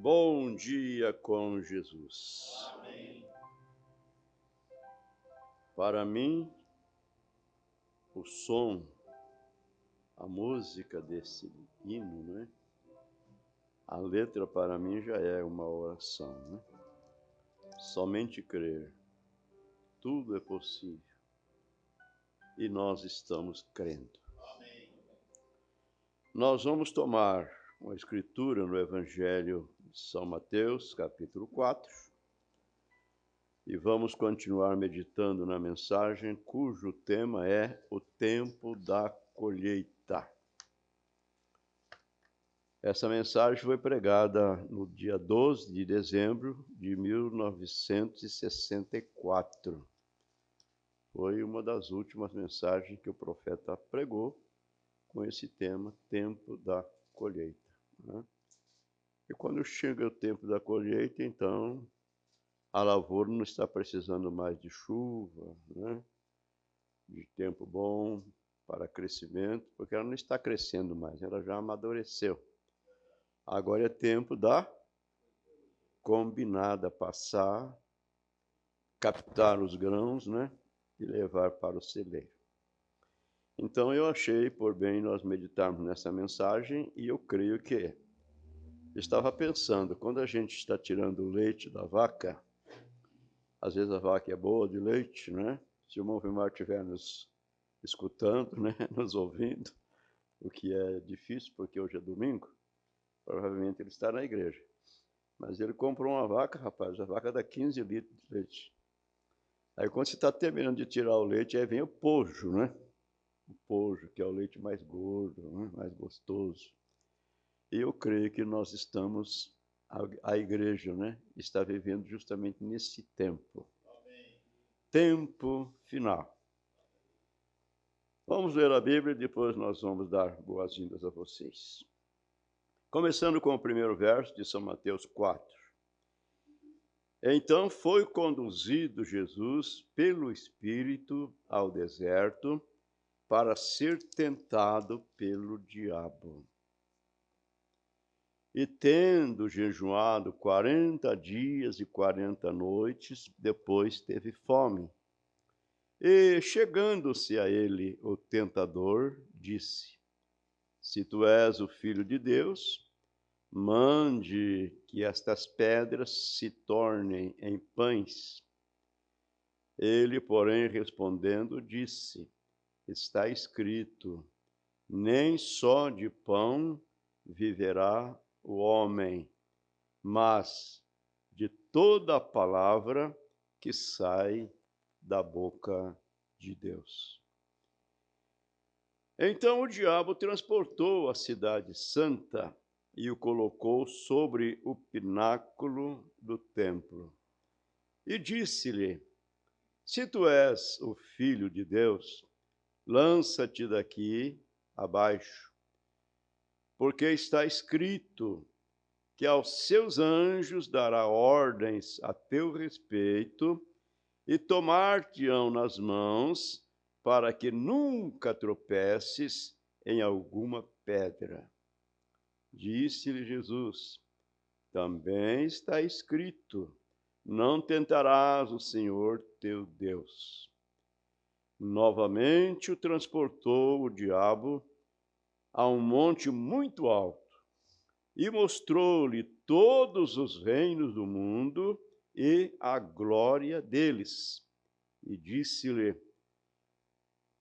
Bom dia com Jesus. Para mim, o som, a música desse hino, né? A letra para mim já é uma oração, né? Somente crer, tudo é possível. E nós estamos crendo. Nós vamos tomar uma escritura no Evangelho de São Mateus, capítulo 4, e vamos continuar meditando na mensagem cujo tema é o tempo da colheita. Essa mensagem foi pregada no dia 12 de dezembro de 1964. Foi uma das últimas mensagens que o profeta pregou com esse tema, tempo da colheita, né? E quando chega o tempo da colheita, então a lavoura não está precisando mais de chuva, né? De tempo bom para crescimento, porque ela não está crescendo mais, ela já amadureceu. Agora é tempo da combinada passar, captar os grãos, né? E levar para o celeiro. Então eu achei por bem nós meditarmos nessa mensagem e eu creio que estava pensando, quando a gente está tirando o leite da vaca, às vezes a vaca é boa de leite, né? Se o irmão Vilmar estiver nos escutando, né? Nos ouvindo, o que é difícil porque hoje é domingo, provavelmente ele está na igreja. Mas ele comprou uma vaca, rapaz, a vaca dá 15 litros de leite. Aí quando você está terminando de tirar o leite, aí vem o pojo, né? O pojo, que é o leite mais gordo, né? Mais gostoso. E eu creio que nós estamos, a igreja, né? Está vivendo justamente nesse tempo. Amém. Tempo final. Vamos ler a Bíblia e depois nós vamos dar boas-vindas a vocês. Começando com o primeiro verso de São Mateus 4. Então foi conduzido Jesus pelo Espírito ao deserto para ser tentado pelo diabo. E tendo jejuado 40 dias e 40 noites, depois teve fome. E chegando-se a ele o tentador, disse: Se tu és o Filho de Deus, mande que estas pedras se tornem em pães. Ele, porém, respondendo, disse: Está escrito, nem só de pão viverá o homem, mas de toda a palavra que sai da boca de Deus. Então o diabo transportou a cidade santa e o colocou sobre o pináculo do templo. E disse-lhe: Se tu és o Filho de Deus, lança-te daqui abaixo, porque está escrito que aos seus anjos dará ordens a teu respeito e tomar-te-ão nas mãos para que nunca tropeces em alguma pedra. Disse-lhe Jesus: Também está escrito: Não tentarás o Senhor teu Deus. Novamente o transportou o diabo a um monte muito alto e mostrou-lhe todos os reinos do mundo e a glória deles. E disse-lhe: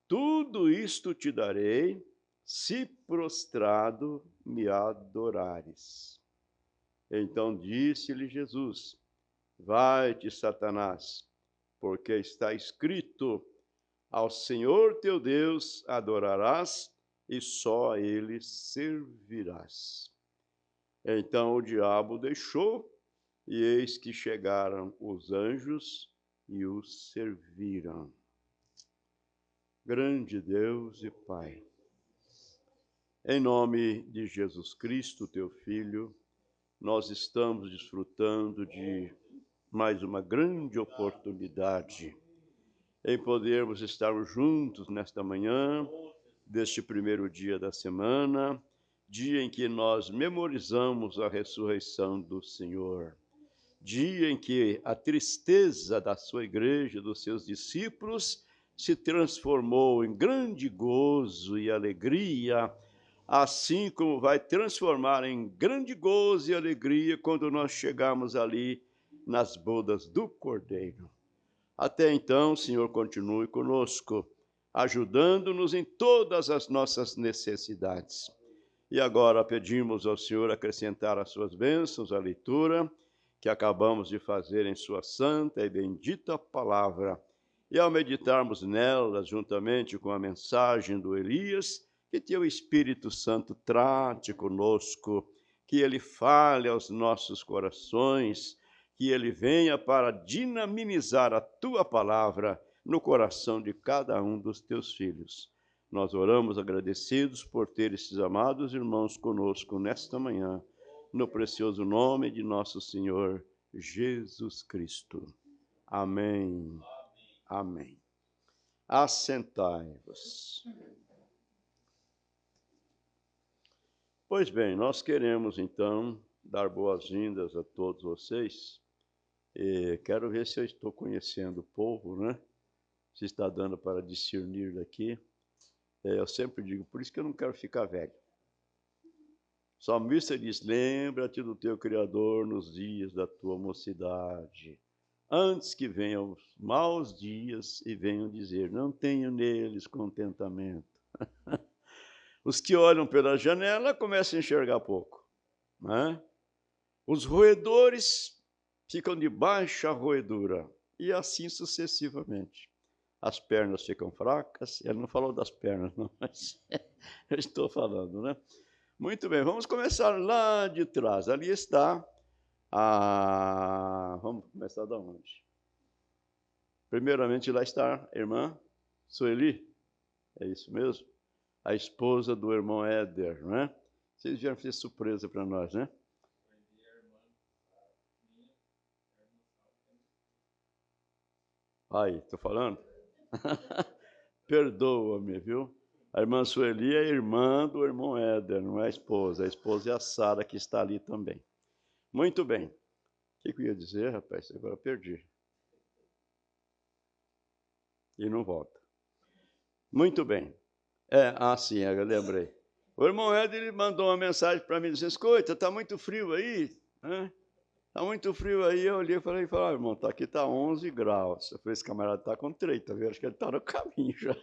Tudo isto te darei, se prostrado me adorares. Então disse-lhe Jesus: Vai-te, Satanás, porque está escrito: Ao Senhor teu Deus adorarás e só a ele servirás. Então o diabo deixou, e eis que chegaram os anjos e o serviram. Grande Deus e Pai, em nome de Jesus Cristo, teu Filho, nós estamos desfrutando de mais uma grande oportunidade em podermos estar juntos nesta manhã, deste primeiro dia da semana, dia em que nós memorizamos a ressurreição do Senhor, dia em que a tristeza da sua igreja, dos seus discípulos, se transformou em grande gozo e alegria, assim como vai transformar em grande gozo e alegria quando nós chegarmos ali nas bodas do Cordeiro. Até então, Senhor, continue conosco, ajudando-nos em todas as nossas necessidades. E agora pedimos ao Senhor acrescentar as suas bênçãos à leitura que acabamos de fazer em sua santa e bendita palavra. E ao meditarmos nela, juntamente com a mensagem do Elias, que teu Espírito Santo trate conosco, que ele fale aos nossos corações, que ele venha para dinamizar a tua palavra no coração de cada um dos teus filhos. Nós oramos agradecidos por ter esses amados irmãos conosco nesta manhã, no precioso nome de nosso Senhor Jesus Cristo. Amém. Amém. Assentai-vos. Pois bem, nós queremos então dar boas-vindas a todos vocês. E quero ver se eu estou conhecendo o povo, né? Se está dando para discernir daqui. Eu sempre digo, por isso que eu não quero ficar velho. O salmista diz, lembra-te do teu Criador nos dias da tua mocidade, antes que venham os maus dias e venham dizer, não tenho neles contentamento. Os que olham pela janela começam a enxergar pouco, né? Os roedores ficam de baixa roedura, e assim sucessivamente. As pernas ficam fracas, ele não falou das pernas, não, mas eu estou falando, né? Muito bem, vamos começar lá de trás. Ali está a... Vamos começar da onde? Primeiramente, lá está a irmã Sueli, é isso mesmo? A esposa do irmão Éder, não é? Vocês vieram fazer surpresa para nós, né? Aí, estou falando? Perdoa-me, viu? A irmã Sueli é irmã do irmão Éder, não é a esposa. A esposa é a Sara, que está ali também. Muito bem. O que eu ia dizer, rapaz? Agora eu perdi. E não volta. Muito bem. Sim, eu lembrei. O irmão Éder ele mandou uma mensagem para mim, dizendo, escuta, está muito frio aí, né? Está muito frio aí. Eu olhei e falei, irmão, aqui está 11 graus. Eu falei, esse camarada está com 3, tá vendo? Acho que ele está no caminho já.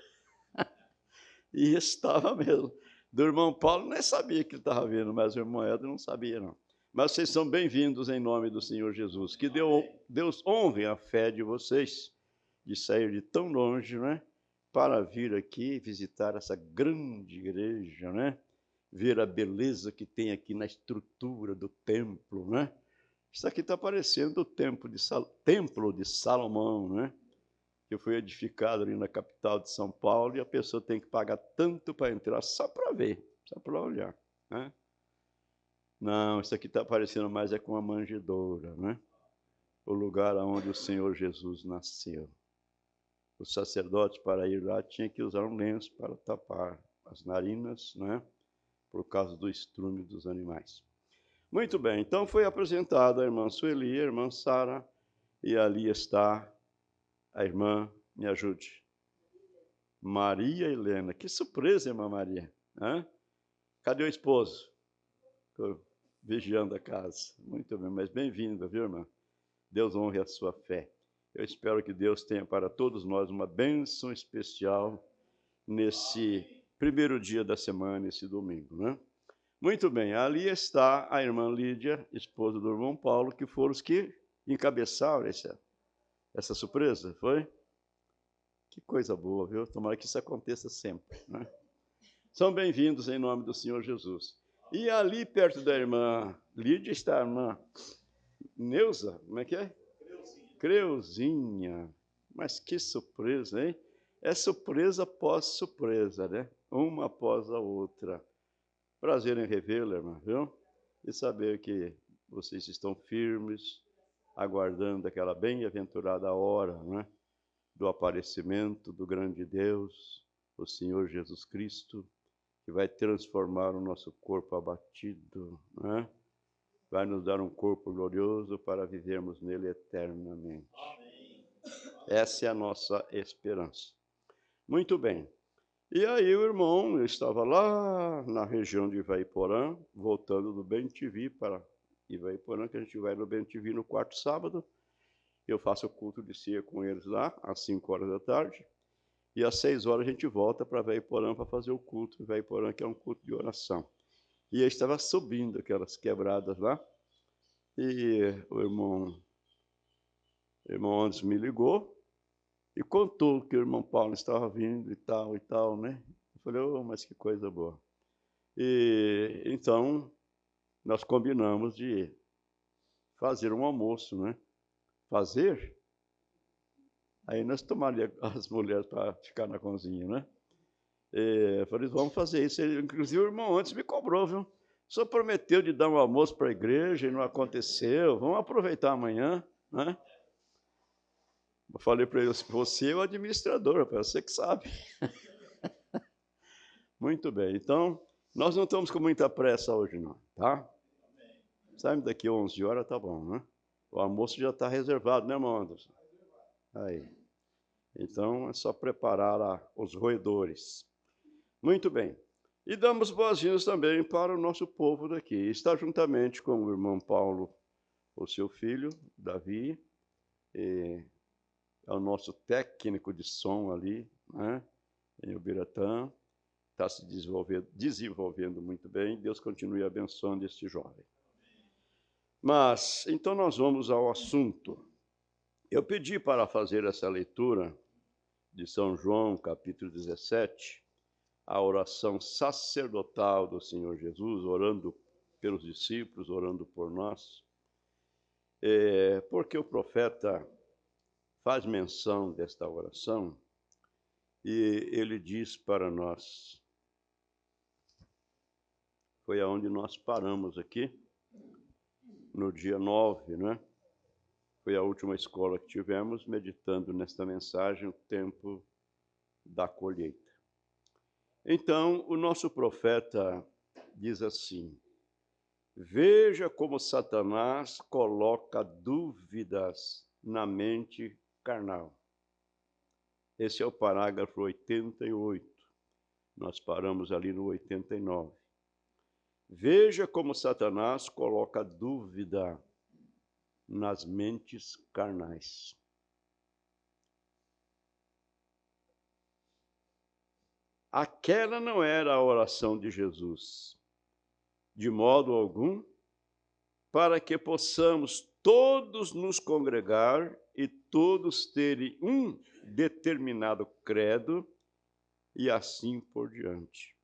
E estava mesmo. Do irmão Paulo nem sabia que ele estava vindo, mas o irmão Éder não sabia, não. Mas vocês são bem-vindos em nome do Senhor Jesus. Que Deus honre a fé de vocês, de sair de tão longe, né? Para vir aqui visitar essa grande igreja, né? Ver a beleza que tem aqui na estrutura do templo, né? Isso aqui está parecendo o templo de Salomão, né? Que foi edificado ali na capital de São Paulo, e a pessoa tem que pagar tanto para entrar só para ver, só para olhar, né? Não, isso aqui está parecendo mais com uma manjedoura, né? O lugar onde o Senhor Jesus nasceu. O sacerdote, para ir lá, tinha que usar um lenço para tapar as narinas, né? Por causa do estrume dos animais. Muito bem, então foi apresentada a irmã Sueli, a irmã Sara, e ali está a irmã, me ajude, Maria Helena. Que surpresa, irmã Maria. Hã? Cadê o esposo? Estou vigiando a casa. Muito bem, mas bem-vinda, viu, irmã? Deus honre a sua fé. Eu espero que Deus tenha para todos nós uma bênção especial nesse primeiro dia da semana, esse domingo, né? Muito bem, ali está a irmã Lídia, esposa do irmão Paulo, que foram os que encabeçaram essa surpresa, foi? Que coisa boa, viu? Tomara que isso aconteça sempre, né? São bem-vindos em nome do Senhor Jesus. E ali perto da irmã Lídia está a irmã Neuza, como é que é? Creuzinha. Mas que surpresa, hein? É surpresa após surpresa, né? Uma após a outra. Prazer em revê-la, irmã, viu? E saber que vocês estão firmes, aguardando aquela bem-aventurada hora, né? Do aparecimento do grande Deus, o Senhor Jesus Cristo, que vai transformar o nosso corpo abatido, né? Vai nos dar um corpo glorioso para vivermos nele eternamente. Essa é a nossa esperança. Muito bem. E aí o irmão estava lá na região de Ivaiporã, voltando do BenTV para Ivaiporã, que a gente vai no BenTV no quarto sábado. Eu faço o culto de ceia com eles lá, às 5 horas da tarde. E às 6 horas a gente volta para Ivaiporã para fazer o culto. Ivaiporã, que é um culto de oração. E eu estava subindo aquelas quebradas lá. E o irmão Anderson me ligou e contou que o irmão Paulo estava vindo e tal, né? Eu falei, oh, mas que coisa boa. E então nós combinamos de fazer um almoço, né? Fazer? Aí nós tomaríamos as mulheres para ficar na cozinha, né? E eu falei, vamos fazer isso. Inclusive o irmão antes me cobrou, viu? O senhor prometeu de dar um almoço para a igreja e não aconteceu. Vamos aproveitar amanhã, né? Eu falei para ele, você é o administrador, você que sabe. Muito bem, então, nós não estamos com muita pressa hoje não, tá? Sabe, daqui a 11 horas tá bom, né? O almoço já está reservado, né, irmão Anderson? Aí. Então, é só preparar lá os roedores. Muito bem. E damos boas-vindas também para o nosso povo daqui. Está juntamente com o irmão Paulo, o seu filho, Davi, e é o nosso técnico de som ali, né, em Ubiratã. Está se desenvolvendo muito bem. Deus continue abençoando este jovem. Mas, então nós vamos ao assunto. Eu pedi para fazer essa leitura de São João, capítulo 17, a oração sacerdotal do Senhor Jesus, orando pelos discípulos, orando por nós, porque o profeta faz menção desta oração e ele diz para nós, foi aonde nós paramos aqui, no dia 9, né? Foi a última escola que tivemos, meditando nesta mensagem, o tempo da colheita. Então, o nosso profeta diz assim, veja como Satanás coloca dúvidas na mente carnal. Esse é o parágrafo 88. Nós paramos ali no 89. Veja como Satanás coloca dúvida nas mentes carnais. Aquela não era a oração de Jesus, de modo algum, para que possamos todos nos congregar e todos terem um determinado credo e assim por diante.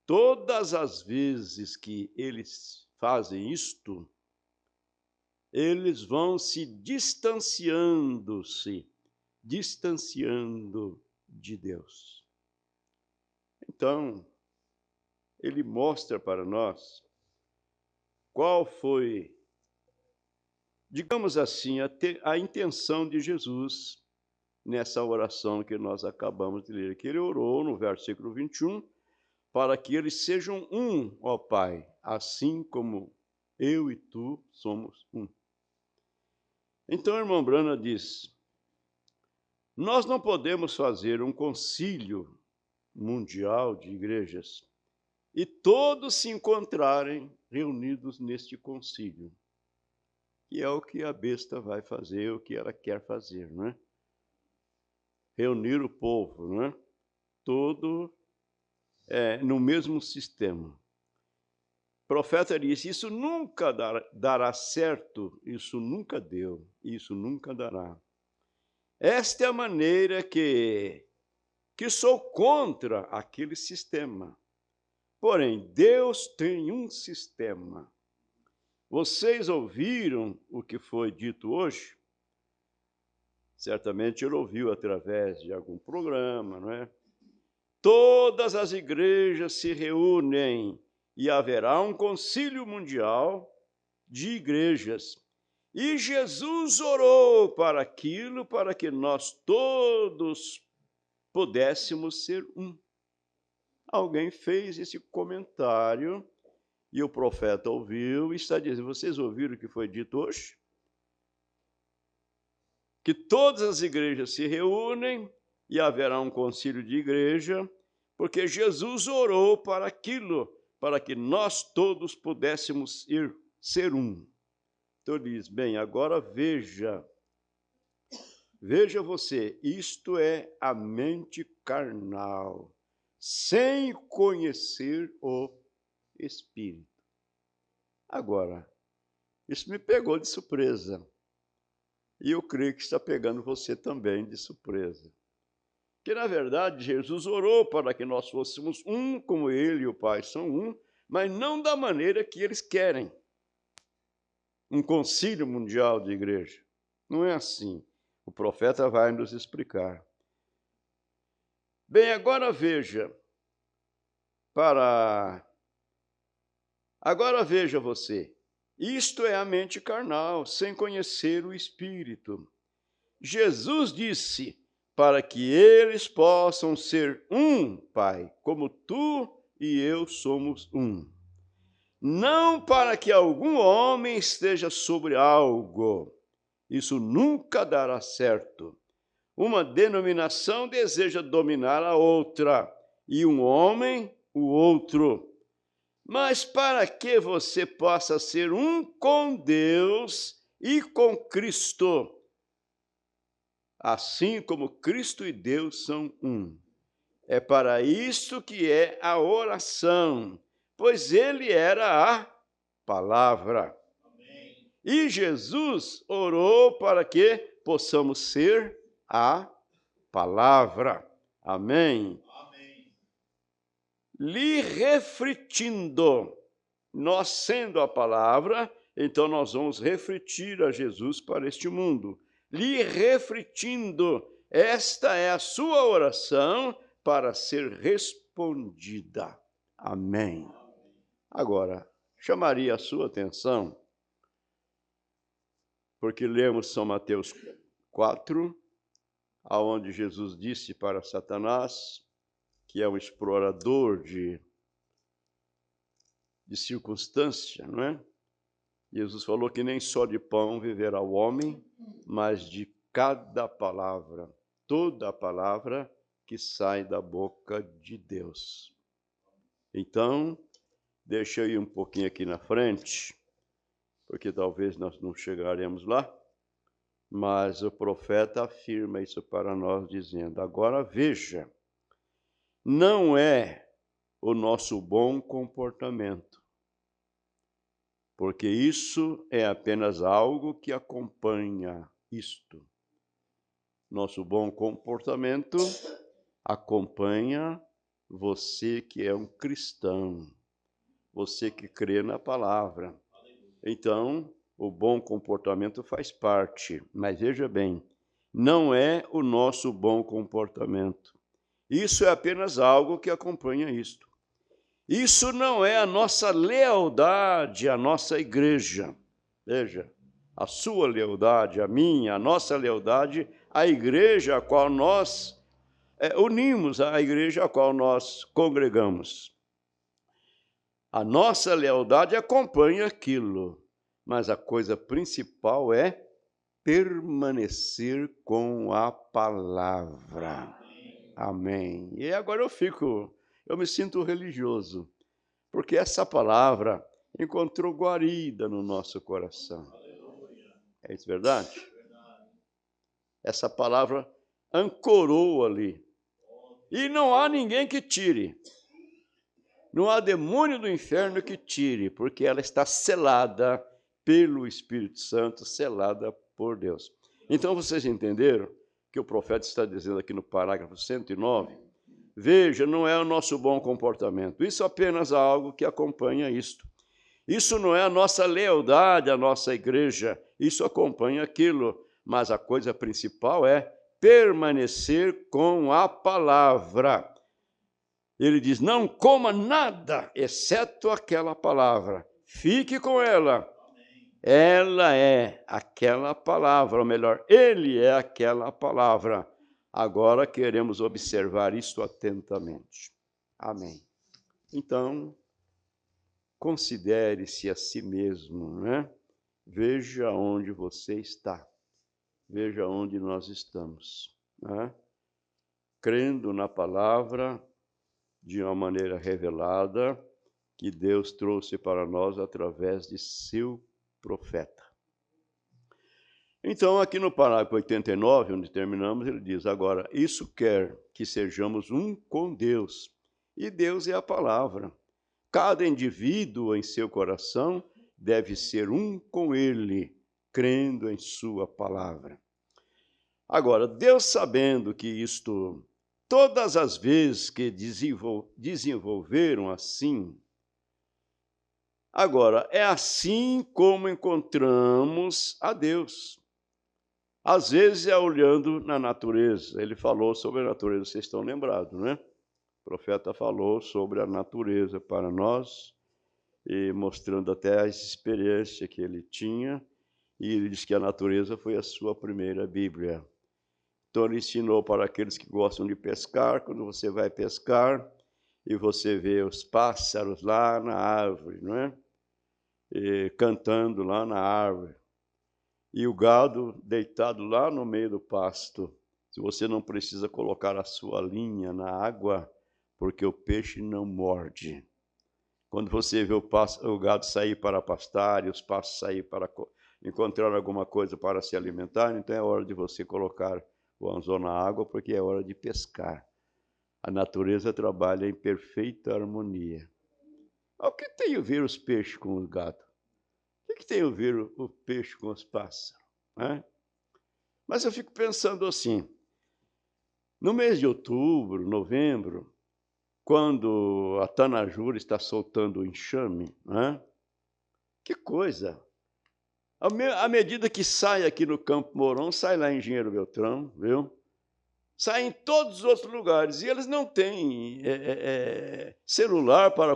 Todas as vezes que eles fazem isto, eles vão se distanciando de Deus. Então, ele mostra para nós qual foi, digamos assim, a intenção de Jesus nessa oração que nós acabamos de ler, que ele orou no versículo 21, para que eles sejam um, ó Pai, assim como eu e tu somos um. Então, irmão Brana diz, nós não podemos fazer um concílio mundial de igrejas e todos se encontrarem reunidos neste concílio, que é o que a besta vai fazer, o que ela quer fazer, não é? Reunir o povo, não é? Todo no mesmo sistema. O profeta disse, isso nunca dará certo, isso nunca deu, isso nunca dará. Esta é a maneira que sou contra aquele sistema. Porém, Deus tem um sistema. Vocês ouviram o que foi dito hoje? Certamente ele ouviu através de algum programa, não é? Todas as igrejas se reúnem e haverá um concílio mundial de igrejas. E Jesus orou para aquilo, para que nós todos pudéssemos ser um. alguém fez esse comentário e o profeta ouviu e está dizendo: vocês ouviram o que foi dito hoje? Que todas as igrejas se reúnem e haverá um concílio de igreja, porque Jesus orou para aquilo, para que nós todos pudéssemos ser um. Então ele diz: bem, agora veja você, isto é a mente carnal, sem conhecer o Espírito. Agora, isso me pegou de surpresa. E eu creio que está pegando você também de surpresa. Que, na verdade, Jesus orou para que nós fôssemos um, como Ele e o Pai são um, mas não da maneira que eles querem. Um concílio mundial de igreja. Não é assim. O profeta vai nos explicar. Bem, agora veja, Agora veja você, isto é a mente carnal, sem conhecer o Espírito. Jesus disse, para que eles possam ser um, Pai, como tu e eu somos um. Não para que algum homem esteja sobre algo. Isso nunca dará certo. Uma denominação deseja dominar a outra, e um homem, o outro. Mas para que você possa ser um com Deus e com Cristo, assim como Cristo e Deus são um. É para isso que é a oração, pois ele era a palavra. Amém. E Jesus orou para que possamos ser a palavra. Amém. Amém. Lhe refletindo, nós sendo a palavra, então nós vamos refletir a Jesus para este mundo. Lhe refletindo, esta é a sua oração para ser respondida. Amém. Agora, chamaria a sua atenção, porque lemos São Mateus 4, aonde Jesus disse para Satanás, que é um explorador de circunstância, não é? Jesus falou que nem só de pão viverá o homem, mas de cada palavra, toda a palavra que sai da boca de Deus. Então, deixa eu ir um pouquinho aqui na frente, porque talvez nós não chegaremos lá, mas o profeta afirma isso para nós, dizendo: agora veja, não é o nosso bom comportamento, porque isso é apenas algo que acompanha isto. Nosso bom comportamento acompanha você que é um cristão, você que crê na palavra. Então, o bom comportamento faz parte, mas veja bem, não é o nosso bom comportamento. Isso é apenas algo que acompanha isto. Isso não é a nossa lealdade à nossa igreja. Veja, a sua lealdade, a minha, a nossa lealdade à igreja a qual nós unimos, à igreja a qual nós congregamos. A nossa lealdade acompanha aquilo, mas a coisa principal é permanecer com a palavra. Amém. E agora eu me sinto religioso, porque essa palavra encontrou guarida no nosso coração. É isso verdade? Essa palavra ancorou ali. E não há ninguém que tire. Não há demônio do inferno que tire, porque ela está selada pelo Espírito Santo, selada por Deus. Então vocês entenderam que o profeta está dizendo aqui no parágrafo 109? Veja, não é o nosso bom comportamento. Isso é apenas algo que acompanha isto. Isso não é a nossa lealdade à nossa igreja. Isso acompanha aquilo. Mas a coisa principal é permanecer com a palavra. Ele diz, não coma nada, exceto aquela palavra. Fique com ela. Ela é aquela palavra, ou melhor, ele é aquela palavra. Agora queremos observar isto atentamente. Amém. Então, considere-se a si mesmo, né? Veja onde você está. Veja onde nós estamos, né? Crendo na palavra de uma maneira revelada que Deus trouxe para nós através de seu profeta. Então, aqui no parágrafo 89, onde terminamos, ele diz: agora, isso quer que sejamos um com Deus, e Deus é a palavra. Cada indivíduo em seu coração deve ser um com ele, crendo em sua palavra. Agora, Deus sabendo que isto, todas as vezes que desenvolveram assim, agora, é assim como encontramos a Deus. Às vezes é olhando na natureza. Ele falou sobre a natureza, vocês estão lembrados, né? O profeta falou sobre a natureza para nós, e mostrando até a experiência que ele tinha, e ele disse que a natureza foi a sua primeira Bíblia. Então ele ensinou para aqueles que gostam de pescar, quando você vai pescar, e você vê os pássaros lá na árvore, não é? E cantando lá na árvore. E o gado deitado lá no meio do pasto. Se você não precisa colocar a sua linha na água, porque o peixe não morde. Quando você vê o gado sair para pastar e os pastos sair para encontrar alguma coisa para se alimentar, então é hora de você colocar o anzol na água, porque é hora de pescar. A natureza trabalha em perfeita harmonia. O que tem a ver os peixes com os gados? O que tem a ver o peixe com os pássaros? Né? Mas eu fico pensando assim, no mês de outubro, novembro, quando a Tanajura está soltando o enxame, né? Que coisa! À medida que sai aqui no Campo Mourão, sai lá em Engenheiro Beltrão, viu? Sai em todos os outros lugares, e eles não têm celular para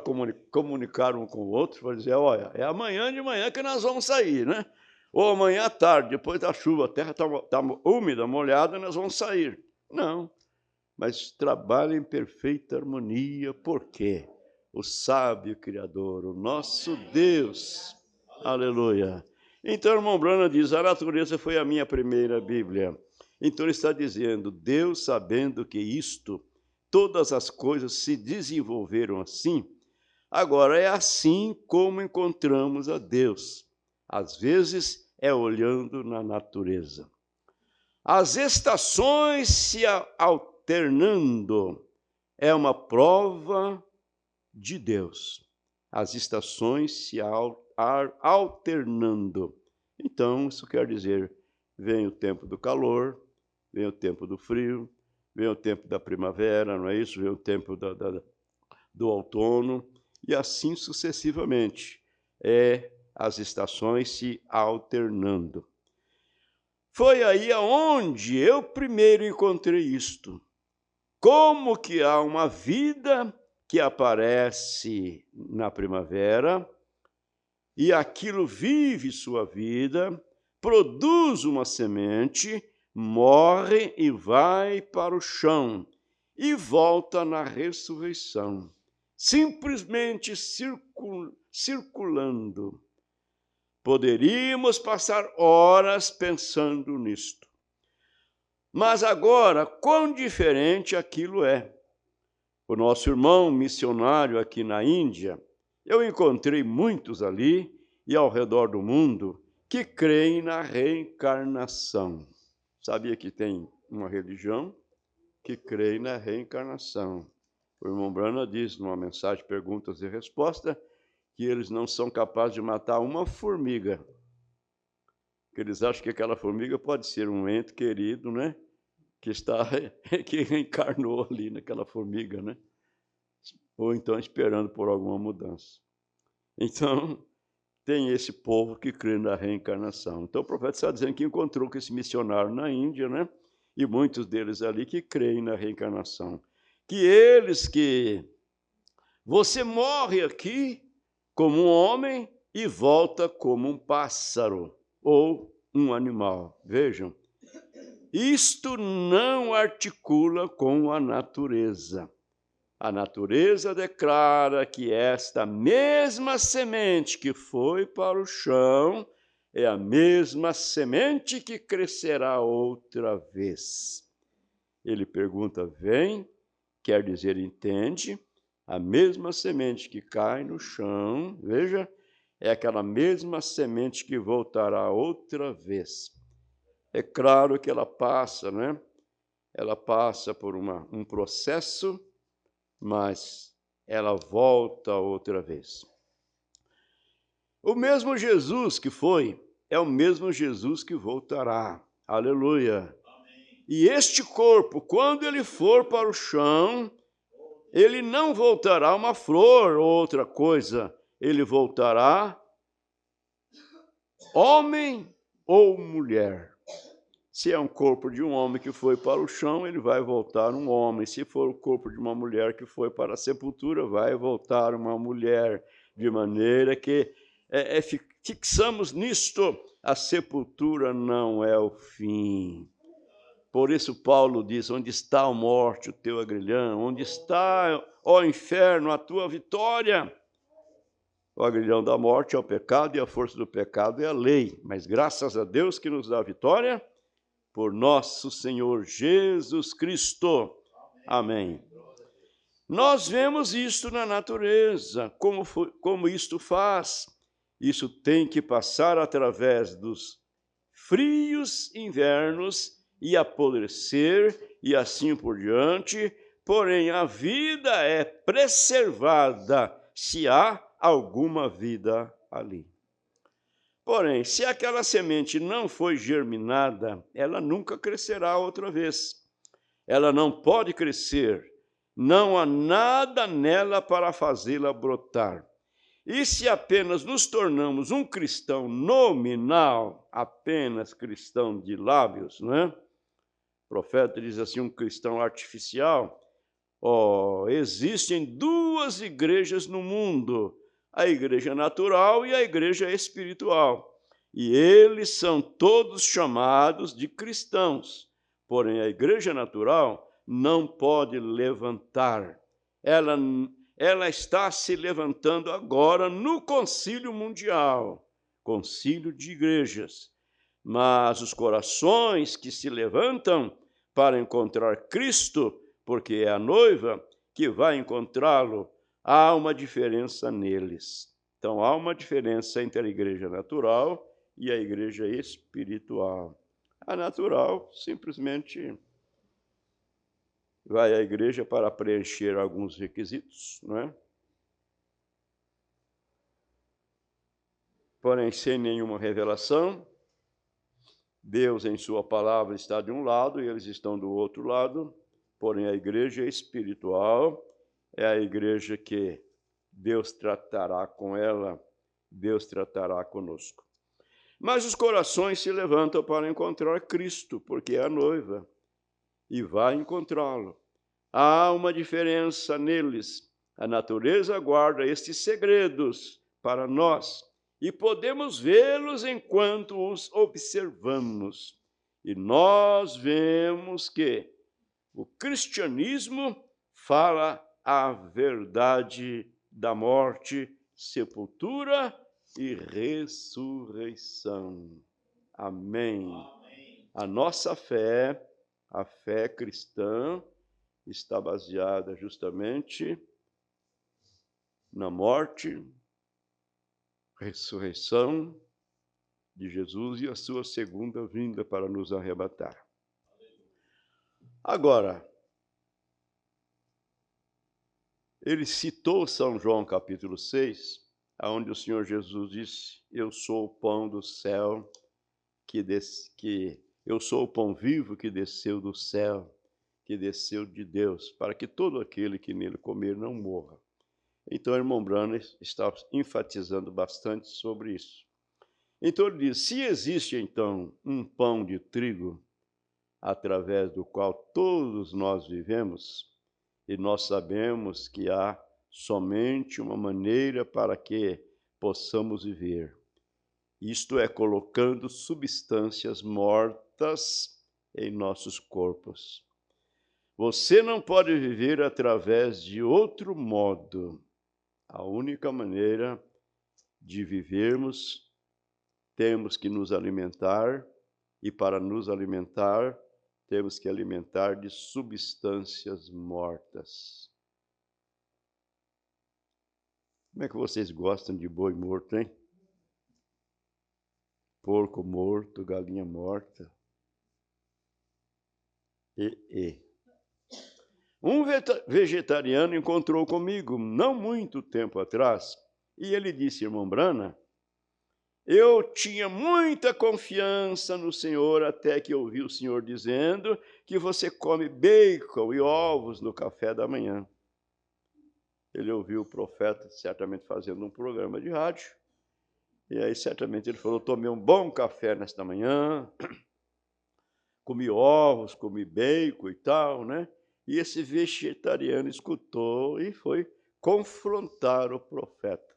comunicar um com o outro, para dizer, olha, é amanhã de manhã que nós vamos sair, né? Ou amanhã à tarde, depois da chuva, a terra está úmida, molhada, nós vamos sair. Não, mas trabalha em perfeita harmonia, porque o sábio Criador, o nosso Deus, aleluia. Então, o irmão Branham diz, a natureza foi a minha primeira Bíblia. Então ele está dizendo, Deus sabendo que todas as coisas se desenvolveram assim, agora é assim como encontramos a Deus. Às vezes é olhando na natureza. As estações se alternando é uma prova de Deus. As estações se alternando. Então, isso quer dizer, vem o tempo do calor, vem o tempo do frio, vem o tempo da primavera, não é isso? Vem o tempo do outono, e assim sucessivamente. As estações se alternando. Foi aí aonde eu primeiro encontrei isto. Como que há uma vida que aparece na primavera, e aquilo vive sua vida, produz uma semente, morre e vai para o chão, e volta na ressurreição, simplesmente circulando. Poderíamos passar horas pensando nisto. Mas agora, quão diferente aquilo é. O nosso irmão missionário aqui na Índia, eu encontrei muitos ali e ao redor do mundo que creem na reencarnação. Sabia que tem uma religião que crê na reencarnação. O irmão Branham diz numa mensagem Perguntas e Respostas que eles não são capazes de matar uma formiga. Que eles acham que aquela formiga pode ser um ente querido, né? Que reencarnou ali naquela formiga, né? Ou então esperando por alguma mudança. Então, tem esse povo que crê na reencarnação. Então, o profeta está dizendo que encontrou com esse missionário na Índia, né? E muitos deles ali que creem na reencarnação. Que você morre aqui como um homem e volta como um pássaro ou um animal. Vejam, isto não articula com a natureza. A natureza declara que esta mesma semente que foi para o chão é a mesma semente que crescerá outra vez. Ele pergunta, vem, quer dizer, entende? A mesma semente que cai no chão, veja, é aquela mesma semente que voltará outra vez. É claro que ela passa, né? Ela passa por um processo, mas ela volta outra vez. O mesmo Jesus que foi, é o mesmo Jesus que voltará. Aleluia. Amém. E este corpo, quando ele for para o chão, ele não voltará uma flor ou outra coisa. Ele voltará homem ou mulher. Se é um corpo de um homem que foi para o chão, ele vai voltar um homem. Se for o corpo de uma mulher que foi para a sepultura, vai voltar uma mulher. De maneira que fixamos nisto, a sepultura não é o fim. Por isso Paulo diz, onde está a morte, o teu agrilhão? Onde está, ó inferno, a tua vitória? O agrilhão da morte é o pecado e a força do pecado é a lei. Mas graças a Deus que nos dá a vitória, por nosso Senhor Jesus Cristo. Amém. Nós vemos isto na natureza, como isto faz. Isso tem que passar através dos frios invernos e apodrecer e assim por diante, porém a vida é preservada se há alguma vida ali. Porém, se aquela semente não foi germinada, ela nunca crescerá outra vez. Ela não pode crescer, não há nada nela para fazê-la brotar. E se apenas nos tornamos um cristão nominal, apenas cristão de lábios, não é? O profeta diz assim, um cristão artificial. Existem duas igrejas no mundo, a igreja natural e a igreja espiritual. E eles são todos chamados de cristãos. Porém, a igreja natural não pode levantar. Ela está se levantando agora no concílio mundial, concílio de igrejas. Mas os corações que se levantam para encontrar Cristo, porque é a noiva que vai encontrá-lo, há uma diferença neles. Então, há uma diferença entre a igreja natural e a igreja espiritual. A natural simplesmente vai à igreja para preencher alguns requisitos, não é? Porém, sem nenhuma revelação. Deus, em sua palavra, está de um lado e eles estão do outro lado. Porém, a igreja espiritual é a igreja que Deus tratará com ela, Deus tratará conosco. Mas os corações se levantam para encontrar Cristo, porque é a noiva, e vai encontrá-lo. Há uma diferença neles. A natureza guarda estes segredos para nós, e podemos vê-los enquanto os observamos. E nós vemos que o cristianismo fala a verdade da morte, sepultura e ressurreição. Amém. Amém. A nossa fé, a fé cristã, está baseada justamente na morte, ressurreição de Jesus e a sua segunda vinda para nos arrebatar. Agora, ele citou São João capítulo 6, onde o Senhor Jesus disse, eu sou o pão do céu, eu sou o pão vivo que desceu do céu, que desceu de Deus, para que todo aquele que nele comer não morra. Então, o irmão Branham está enfatizando bastante sobre isso. Então, ele diz, se existe, então, um pão de trigo, através do qual todos nós vivemos, e nós sabemos que há somente uma maneira para que possamos viver. Isto é, colocando substâncias mortas em nossos corpos. Você não pode viver através de outro modo. A única maneira de vivermos, temos que nos alimentar, e para nos alimentar, temos que alimentar de substâncias mortas. Como é que vocês gostam de boi morto, hein? Porco morto, galinha morta. Um vegetariano encontrou comigo, não muito tempo atrás, e ele disse: irmão Brana, eu tinha muita confiança no Senhor até que ouvi o Senhor dizendo que você come bacon e ovos no café da manhã. Ele ouviu o profeta certamente fazendo um programa de rádio, e aí certamente ele falou: tomei um bom café nesta manhã, comi ovos, comi bacon e tal, né? E esse vegetariano escutou e foi confrontar o profeta.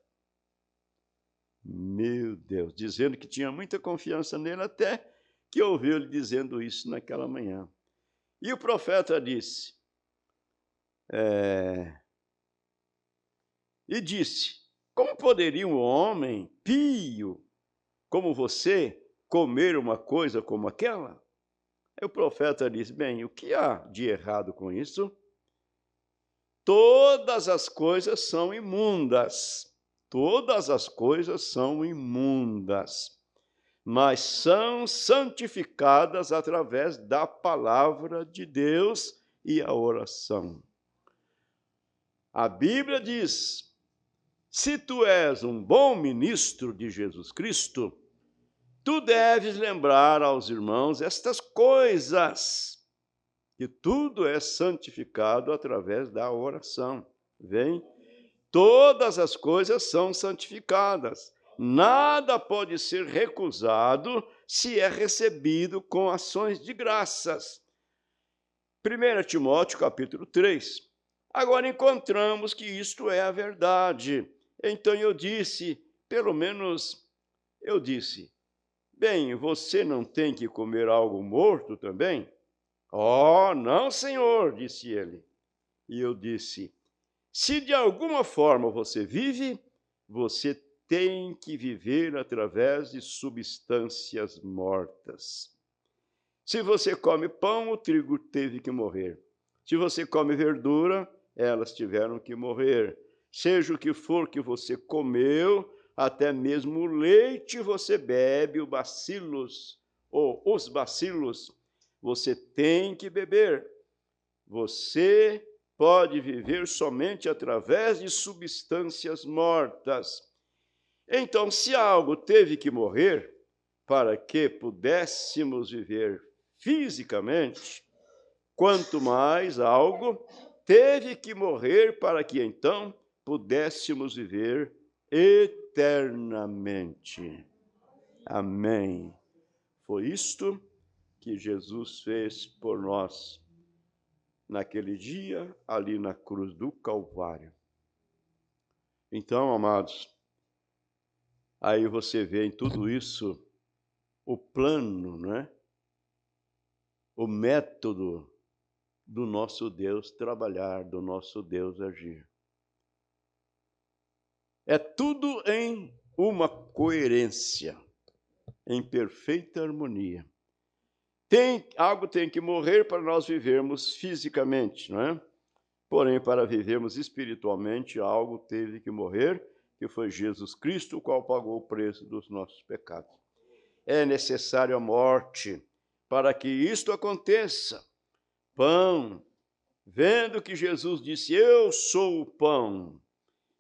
Meu Deus, dizendo que tinha muita confiança nele até que ouviu ele dizendo isso naquela manhã. E o profeta disse, como poderia um homem pio como você comer uma coisa como aquela? Aí o profeta disse, bem, o que há de errado com isso? Todas as coisas são imundas. Todas as coisas são imundas, mas são santificadas através da palavra de Deus e a oração. A Bíblia diz, se tu és um bom ministro de Jesus Cristo, tu deves lembrar aos irmãos estas coisas, que tudo é santificado através da oração. Vem? Todas as coisas são santificadas. Nada pode ser recusado se é recebido com ações de graças. 1 Timóteo, capítulo 3. Agora encontramos que isto é a verdade. Então eu disse, bem, você não tem que comer algo morto também? Oh, não, Senhor, disse ele. E eu disse, se de alguma forma você vive, você tem que viver através de substâncias mortas. Se você come pão, o trigo teve que morrer. Se você come verdura, elas tiveram que morrer. Seja o que for que você comeu, até mesmo o leite você bebe, os bacilos, você tem que beber. Você pode viver somente através de substâncias mortas. Então, se algo teve que morrer para que pudéssemos viver fisicamente, quanto mais algo teve que morrer para que então pudéssemos viver eternamente. Amém. Foi isto que Jesus fez por nós naquele dia, ali na cruz do Calvário. Então, amados, aí você vê em tudo isso o plano, né? O método do nosso Deus trabalhar, do nosso Deus agir. É tudo em uma coerência, em perfeita harmonia. Algo tem que morrer para nós vivermos fisicamente, não é? Porém, para vivermos espiritualmente, algo teve que morrer, que foi Jesus Cristo, o qual pagou o preço dos nossos pecados. É necessário a morte para que isto aconteça. Pão, vendo que Jesus disse, eu sou o pão.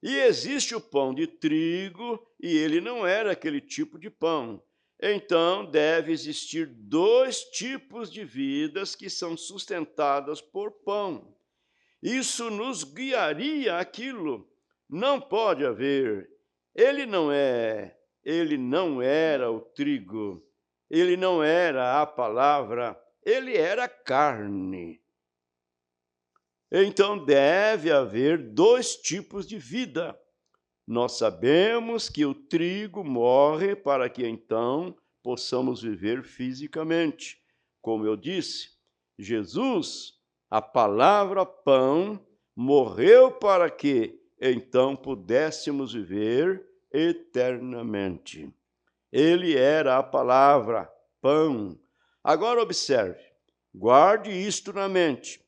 E existe o pão de trigo, e ele não era aquele tipo de pão. Então, deve existir dois tipos de vidas que são sustentadas por pão. Isso nos guiaria àquilo. Não pode haver. Ele não era o trigo, ele não era a palavra, ele era carne. Então deve haver dois tipos de vida. Nós sabemos que o trigo morre para que então possamos viver fisicamente. Como eu disse, Jesus, A palavra pão morreu para que então pudéssemos viver eternamente. Ele era a palavra, pão. Agora observe, guarde isto na mente.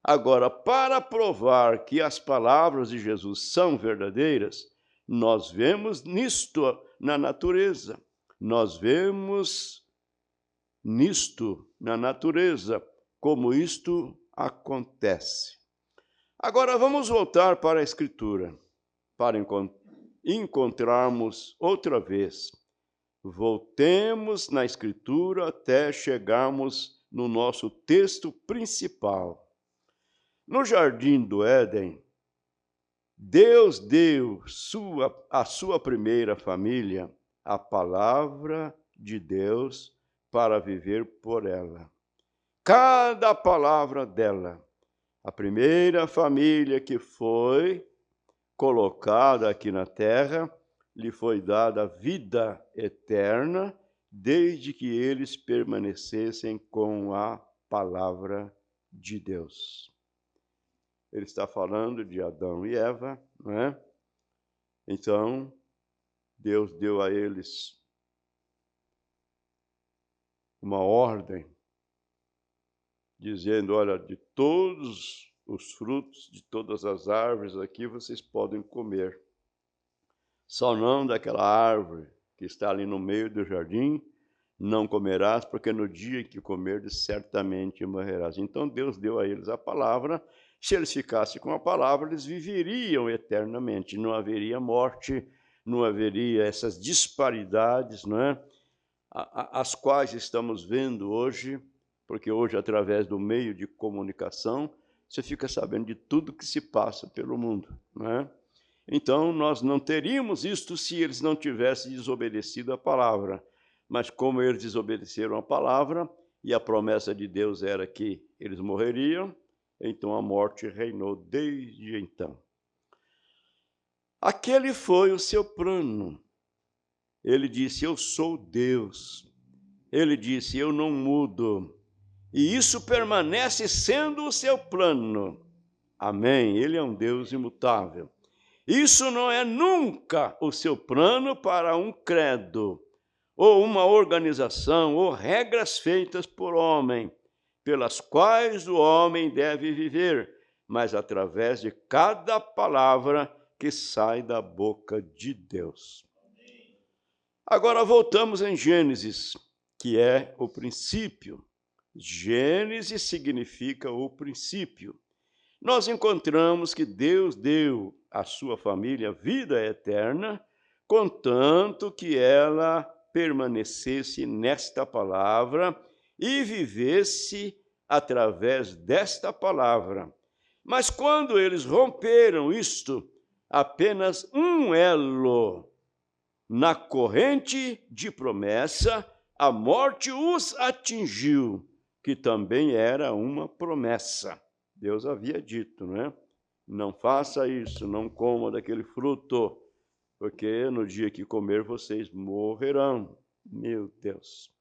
Agora, para provar que as palavras de Jesus são verdadeiras, nós vemos nisto na natureza. Nós vemos nisto na natureza, como isto acontece. Agora vamos voltar para a Escritura, para encontrarmos outra vez. Voltemos na Escritura até chegarmos no nosso texto principal. No jardim do Éden, Deus deu a sua primeira família, a palavra de Deus, para viver por ela. Cada palavra dela, a primeira família que foi colocada aqui na terra, lhe foi dada vida eterna, desde que eles permanecessem com a palavra de Deus. Ele está falando de Adão e Eva, não é? Então, Deus deu a eles uma ordem, dizendo, olha, de todos os frutos, de todas as árvores aqui, vocês podem comer. Só não daquela árvore que está ali no meio do jardim, não comerás, porque no dia em que comerdes, certamente morrerás. Então, Deus deu a eles a palavra. Se eles ficassem com a palavra, eles viveriam eternamente. Não haveria morte, não haveria essas disparidades, não é? As quais estamos vendo hoje, porque hoje, através do meio de comunicação, você fica sabendo de tudo que se passa pelo mundo, não é? Então, nós não teríamos isto se eles não tivessem desobedecido a palavra. Mas como eles desobedeceram a palavra, e a promessa de Deus era que eles morreriam, então a morte reinou desde então. Aquele foi o seu plano. Ele disse, eu sou Deus. Ele disse, eu não mudo. E isso permanece sendo o seu plano. Amém. Ele é um Deus imutável. Isso não é nunca o seu plano para um credo, ou uma organização, ou regras feitas por homem, pelas quais o homem deve viver, mas através de cada palavra que sai da boca de Deus. Agora voltamos em Gênesis, que é o princípio. Gênesis significa o princípio. Nós encontramos que Deus deu à sua família vida eterna, contanto que ela permanecesse nesta palavra e vivesse através desta palavra. Mas quando eles romperam isto, apenas um elo na corrente de promessa, a morte os atingiu, que também era uma promessa. Deus havia dito, não é? Não faça isso, não coma daquele fruto, porque no dia que comer vocês morrerão. Meu Deus.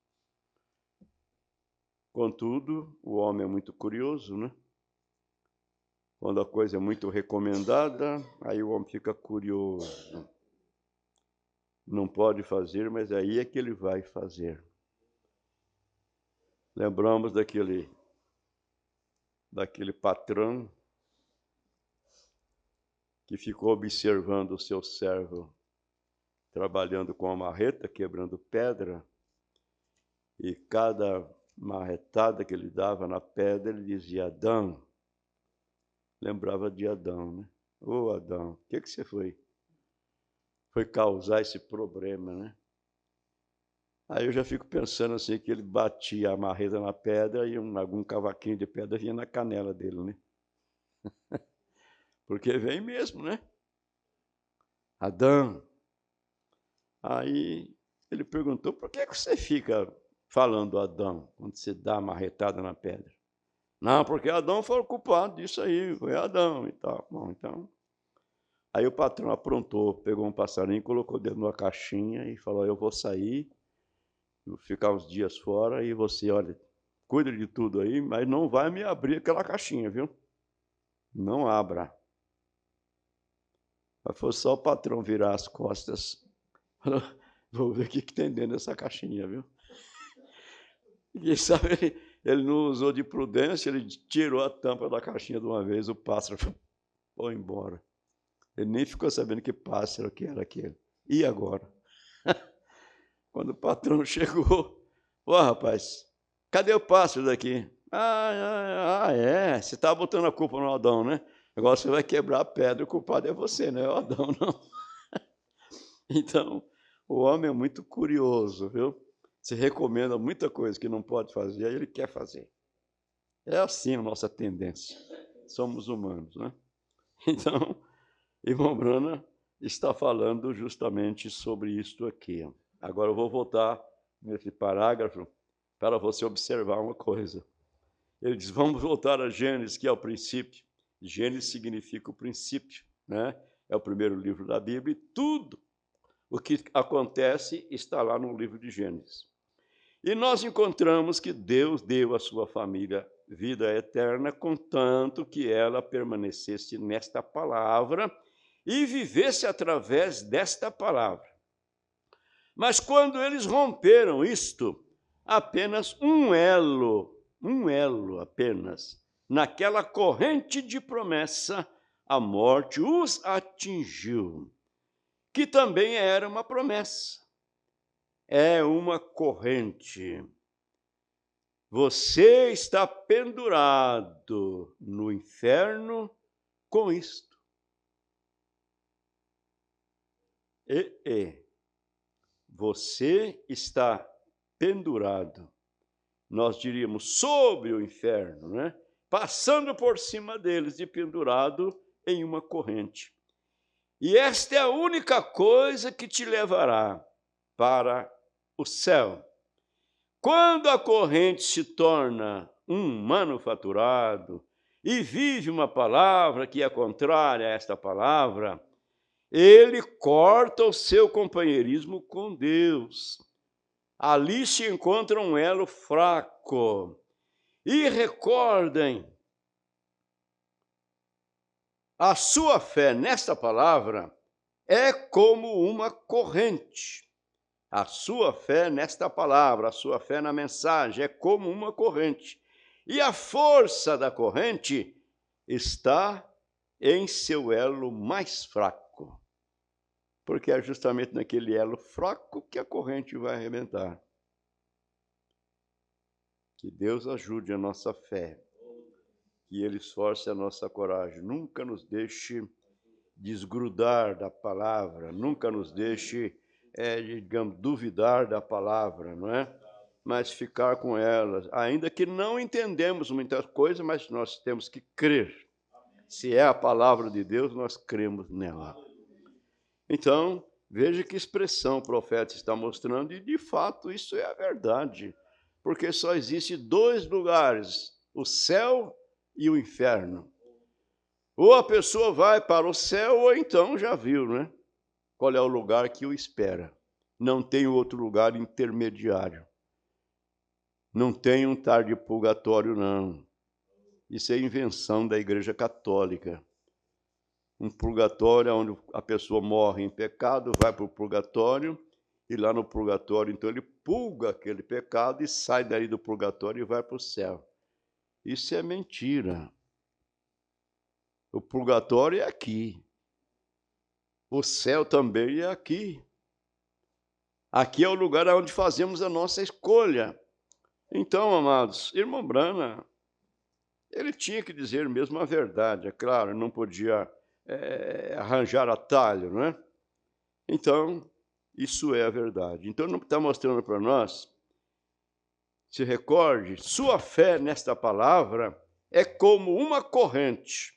Contudo, o homem é muito curioso, né? Quando a coisa é muito recomendada, aí o homem fica curioso. Não pode fazer, mas aí é que ele vai fazer. Lembramos daquele patrão que ficou observando o seu servo trabalhando com a marreta, quebrando pedra, e cada marretada que ele dava na pedra, ele dizia, Adão. Lembrava de Adão, né? Ô, Adão, o que você foi causar esse problema, né? Aí eu já fico pensando assim, que ele batia a marreta na pedra e algum cavaquinho de pedra vinha na canela dele, né? Porque vem mesmo, né? Adão. Aí ele perguntou, por que você fica falando Adão, quando você dá a marretada na pedra? Não, porque Adão foi o culpado disso aí, foi Adão e tal. Bom, então... Aí o patrão aprontou, pegou um passarinho, colocou dentro de uma caixinha e falou, eu vou sair, vou ficar uns dias fora e você, olha, cuida de tudo aí, mas não vai me abrir aquela caixinha, viu? Não abra. Mas foi só o patrão virar as costas. Vou ver o que tem dentro dessa caixinha, viu? E sabe, ele não usou de prudência, ele tirou a tampa da caixinha de uma vez, o pássaro foi embora. Ele nem ficou sabendo que pássaro que era aquele. E agora? Quando o patrão chegou, ó, rapaz, cadê o pássaro daqui? É, você estava botando a culpa no Adão, né? Agora você vai quebrar a pedra, o culpado é você, não é o Adão, não. Então, o homem é muito curioso, viu? Se recomenda muita coisa que não pode fazer, aí ele quer fazer. É assim a nossa tendência. Somos humanos, né? Então, irmão Brana está falando justamente sobre isto aqui. Agora eu vou voltar nesse parágrafo para você observar uma coisa. Ele diz, vamos voltar a Gênesis, que é o princípio. Gênesis significa o princípio, né? É o primeiro livro da Bíblia e tudo o que acontece está lá no livro de Gênesis. E nós encontramos que Deus deu à sua família vida eterna, contanto que ela permanecesse nesta palavra e vivesse através desta palavra. Mas quando eles romperam isto, apenas um elo apenas, naquela corrente de promessa, a morte os atingiu, que também era uma promessa. É uma corrente. Você está pendurado no inferno com isto. Você está pendurado, nós diríamos sobre o inferno, né? Passando por cima deles e pendurado em uma corrente. E esta é a única coisa que te levará para o céu. Quando a corrente se torna um manufaturado e vive uma palavra que é contrária a esta palavra, ele corta o seu companheirismo com Deus. Ali se encontra um elo fraco. E recordem, a sua fé nesta palavra é como uma corrente. A sua fé nesta palavra, a sua fé na mensagem é como uma corrente. E a força da corrente está em seu elo mais fraco. Porque é justamente naquele elo fraco que a corrente vai arrebentar. Que Deus ajude a nossa fé. Que Ele esforce a nossa coragem. Nunca nos deixe desgrudar da palavra. Nunca nos deixe, digamos, duvidar da palavra, não é? Mas ficar com ela. Ainda que não entendemos muitas coisas, mas nós temos que crer. Se é a palavra de Deus, nós cremos nela. Então, veja que expressão o profeta está mostrando, e de fato isso é a verdade, porque só existe dois lugares, o céu e o inferno. Ou a pessoa vai para o céu, ou então já viu, né? Qual é o lugar que o espera. Não tem outro lugar intermediário. Não tem um tal de purgatório, não. Isso é invenção da Igreja Católica. Um purgatório onde a pessoa morre em pecado, vai para o purgatório, e lá no purgatório, então, ele purga aquele pecado e sai daí do purgatório e vai para o céu. Isso é mentira. O purgatório é aqui. O céu também é aqui. Aqui é o lugar onde fazemos a nossa escolha. Então, amados, irmão Brana, ele tinha que dizer mesmo a verdade, é claro, não podia arranjar atalho, não é? Então, isso é a verdade. Então, não está mostrando para nós, se recorde, sua fé nesta palavra é como uma corrente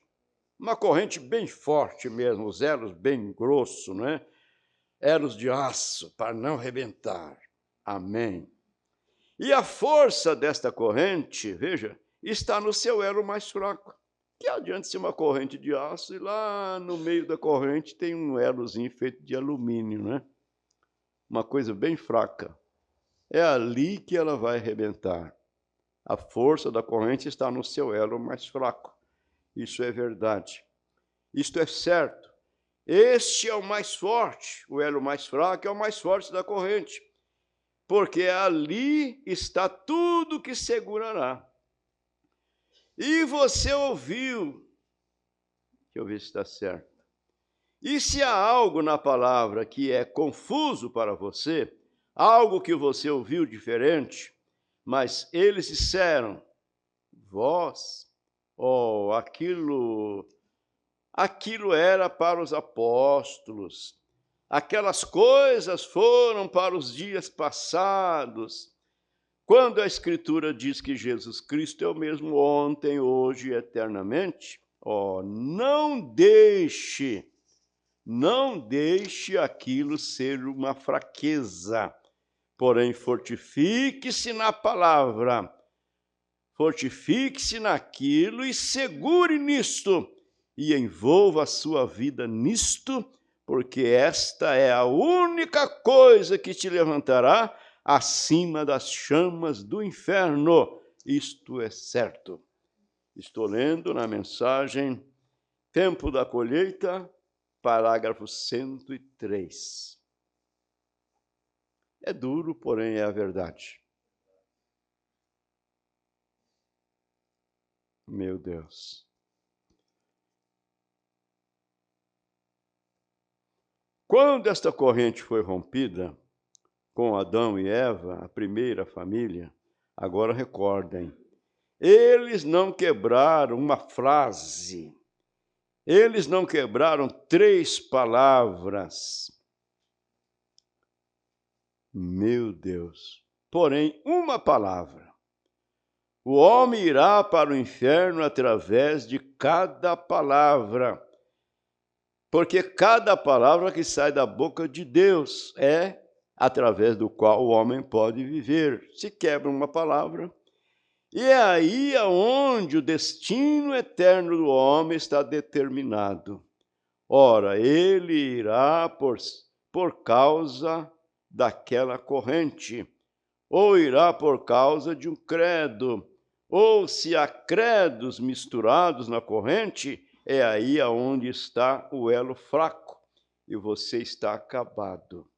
bem forte mesmo, os elos bem grossos, não é? Elos de aço, para não rebentar. Amém. E a força desta corrente, veja, está no seu elo mais fraco. Que adianta ser uma corrente de aço e lá no meio da corrente tem um elozinho feito de alumínio, né? Uma coisa bem fraca. É ali que ela vai arrebentar. A força da corrente está no seu elo mais fraco. Isso é verdade. Isto é certo. Este é o mais forte. O elo mais fraco é o mais forte da corrente. Porque ali está tudo que segurará. E você ouviu. Deixa eu ver se está certo. E se há algo na palavra que é confuso para você, algo que você ouviu diferente, mas eles disseram, vós, aquilo era para os apóstolos, aquelas coisas foram para os dias passados. Quando a Escritura diz que Jesus Cristo é o mesmo ontem, hoje e eternamente, não deixe aquilo ser uma fraqueza, porém fortifique-se na palavra, fortifique-se naquilo e segure nisto, e envolva a sua vida nisto, porque esta é a única coisa que te levantará acima das chamas do inferno. Isto é certo. Estou lendo na mensagem Tempo da Colheita, parágrafo 103. É duro, porém é a verdade. Meu Deus. Quando esta corrente foi rompida com Adão e Eva, a primeira família, agora recordem, eles não quebraram uma frase, eles não quebraram 3 palavras. Meu Deus. Porém, uma palavra. O homem irá para o inferno através de cada palavra. Porque cada palavra que sai da boca de Deus é através do qual o homem pode viver. Se quebra uma palavra, e é aí aonde o destino eterno do homem está determinado. Ora, ele irá por causa daquela corrente, ou irá por causa de um credo, ou se há credos misturados na corrente, é aí aonde está o elo fraco, e você está acabado.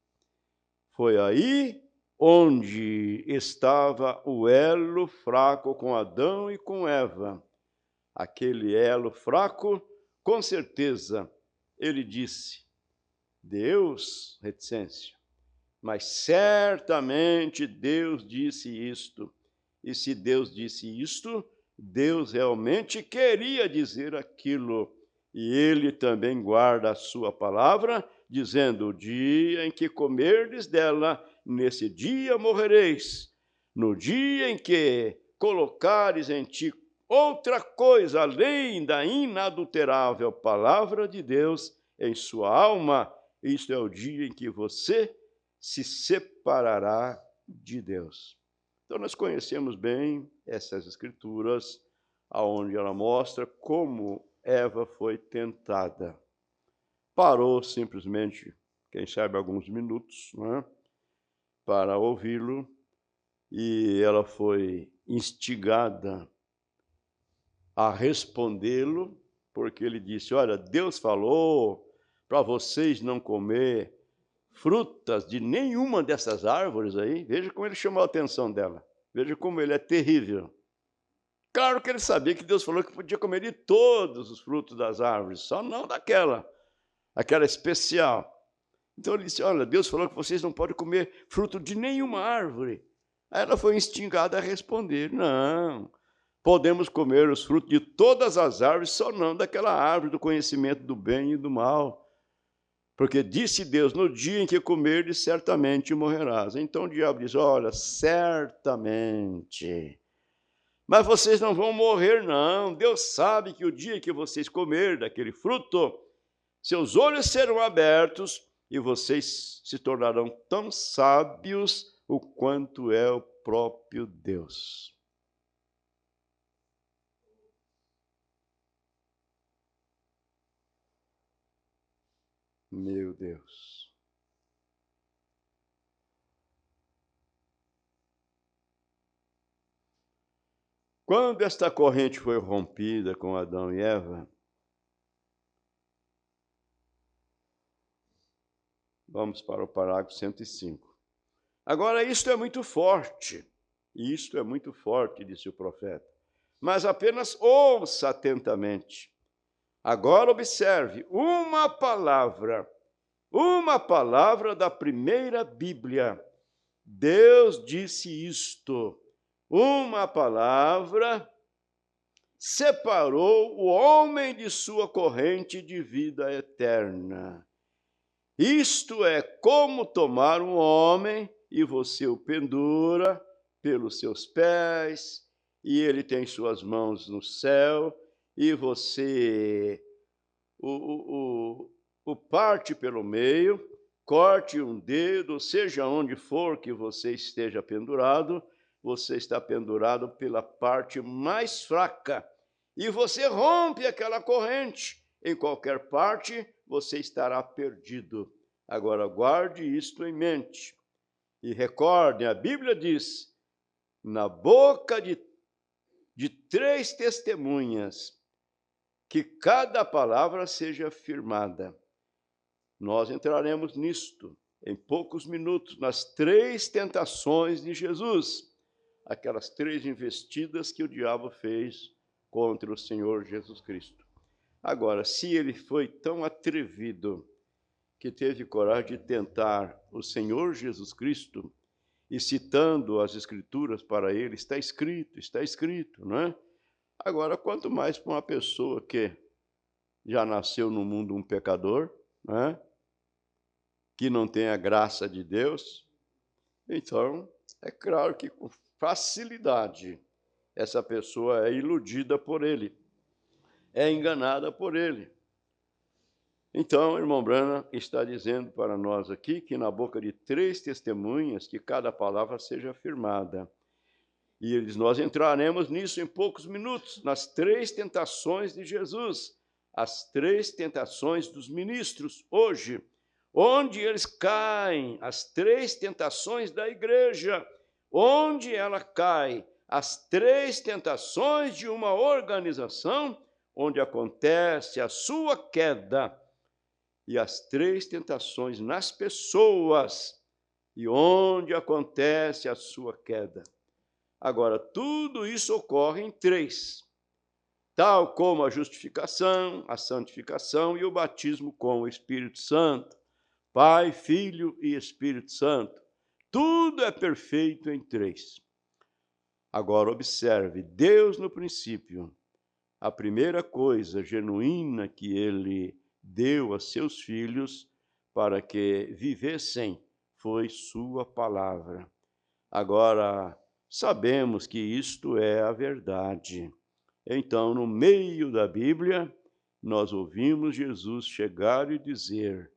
Foi aí onde estava o elo fraco com Adão e com Eva. Aquele elo fraco, com certeza, ele disse, Deus, reticência, mas certamente Deus disse isto. E se Deus disse isto, Deus realmente queria dizer aquilo. E ele também guarda a sua palavra, dizendo, o dia em que comerdes dela, nesse dia morrereis. No dia em que colocares em ti outra coisa, além da inadulterável palavra de Deus em sua alma, isto é o dia em que você se separará de Deus. Então, nós conhecemos bem essas escrituras, onde ela mostra como Eva foi tentada. Parou simplesmente, quem sabe, alguns minutos, né, para ouvi-lo, e ela foi instigada a respondê-lo, porque ele disse, olha, Deus falou para vocês não comer frutas de nenhuma dessas árvores aí. Veja como ele chamou a atenção dela. Veja como ele é terrível. Claro que ele sabia que Deus falou que podia comer de todos os frutos das árvores, só não daquela, aquela especial. Então ele disse, olha, Deus falou que vocês não podem comer fruto de nenhuma árvore. Aí ela foi instigada a responder, não, podemos comer os frutos de todas as árvores, só não daquela árvore do conhecimento do bem e do mal. Porque disse Deus, no dia em que comerdes, certamente morrerás. Então o diabo diz, olha, certamente. Mas vocês não vão morrer, não. Deus sabe que o dia que vocês comerem daquele fruto, seus olhos serão abertos e vocês se tornarão tão sábios o quanto é o próprio Deus. Meu Deus. Quando esta corrente foi rompida com Adão e Eva, vamos para o parágrafo 105. Agora, isto é muito forte, disse o profeta, mas apenas ouça atentamente. Agora observe, uma palavra da primeira Bíblia. Deus disse isto, uma palavra separou o homem de sua corrente de vida eterna. Isto é como tomar um homem e você o pendura pelos seus pés, e ele tem suas mãos no céu, e você o parte pelo meio, corte um dedo, seja onde for que você esteja pendurado, você está pendurado pela parte mais fraca, e você rompe aquela corrente. Em qualquer parte, você estará perdido. Agora, guarde isto em mente. E recordem, a Bíblia diz, na boca de 3 testemunhas, que cada palavra seja firmada. Nós entraremos nisto em poucos minutos, nas 3 tentações de Jesus, aquelas 3 investidas que o diabo fez contra o Senhor Jesus Cristo. Agora, se ele foi tão atrevido que teve coragem de tentar o Senhor Jesus Cristo, e citando as Escrituras para ele, está escrito, não é? Agora, quanto mais para uma pessoa que já nasceu no mundo um pecador, né? Que não tem a graça de Deus, então, é claro que com facilidade essa pessoa é iludida por ele, é enganada por ele. Então, o irmão Branham está dizendo para nós aqui que na boca de 3 testemunhas, que cada palavra seja afirmada. E nós entraremos nisso em poucos minutos, nas 3 tentações de Jesus, as 3 tentações dos ministros hoje, onde eles caem, as 3 tentações da igreja, onde ela cai, as 3 tentações de uma organização, onde acontece a sua queda, e as 3 tentações nas pessoas, e onde acontece a sua queda. Agora, tudo isso ocorre em 3, tal como a justificação, a santificação e o batismo com o Espírito Santo, Pai, Filho e Espírito Santo. Tudo é perfeito em 3. Agora, observe, Deus no princípio, a primeira coisa genuína que ele deu a seus filhos para que vivessem foi sua palavra. Agora, sabemos que isto é a verdade. Então, no meio da Bíblia, nós ouvimos Jesus chegar e dizer: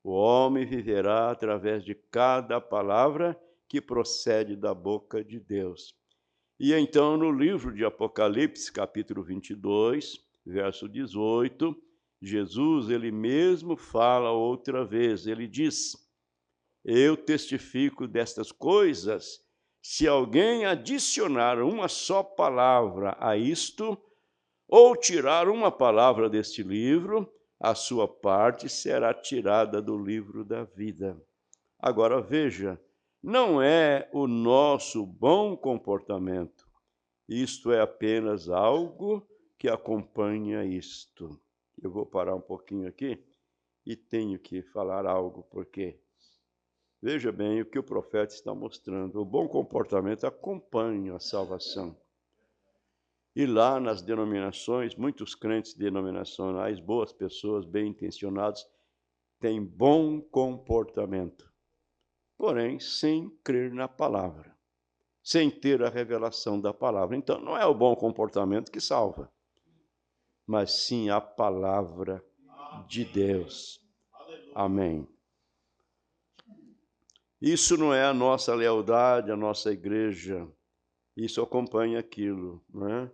o homem viverá através de cada palavra que procede da boca de Deus. E então, no livro de Apocalipse, capítulo 22, verso 18, Jesus, ele mesmo fala outra vez, ele diz: eu testifico destas coisas, se alguém adicionar uma só palavra a isto, ou tirar uma palavra deste livro, a sua parte será tirada do livro da vida. Agora veja, não é o nosso bom comportamento, isto é apenas algo que acompanha isto. Eu vou parar um pouquinho aqui e tenho que falar algo, porque veja bem o que o profeta está mostrando. O bom comportamento acompanha a salvação. E lá nas denominações, muitos crentes denominacionais, boas pessoas, bem intencionados, têm bom comportamento, porém sem crer na palavra, sem ter a revelação da palavra. Então, não é o bom comportamento que salva, mas sim a palavra de Deus. Amém. Isso não é a nossa lealdade, a nossa igreja. Isso acompanha aquilo, não é?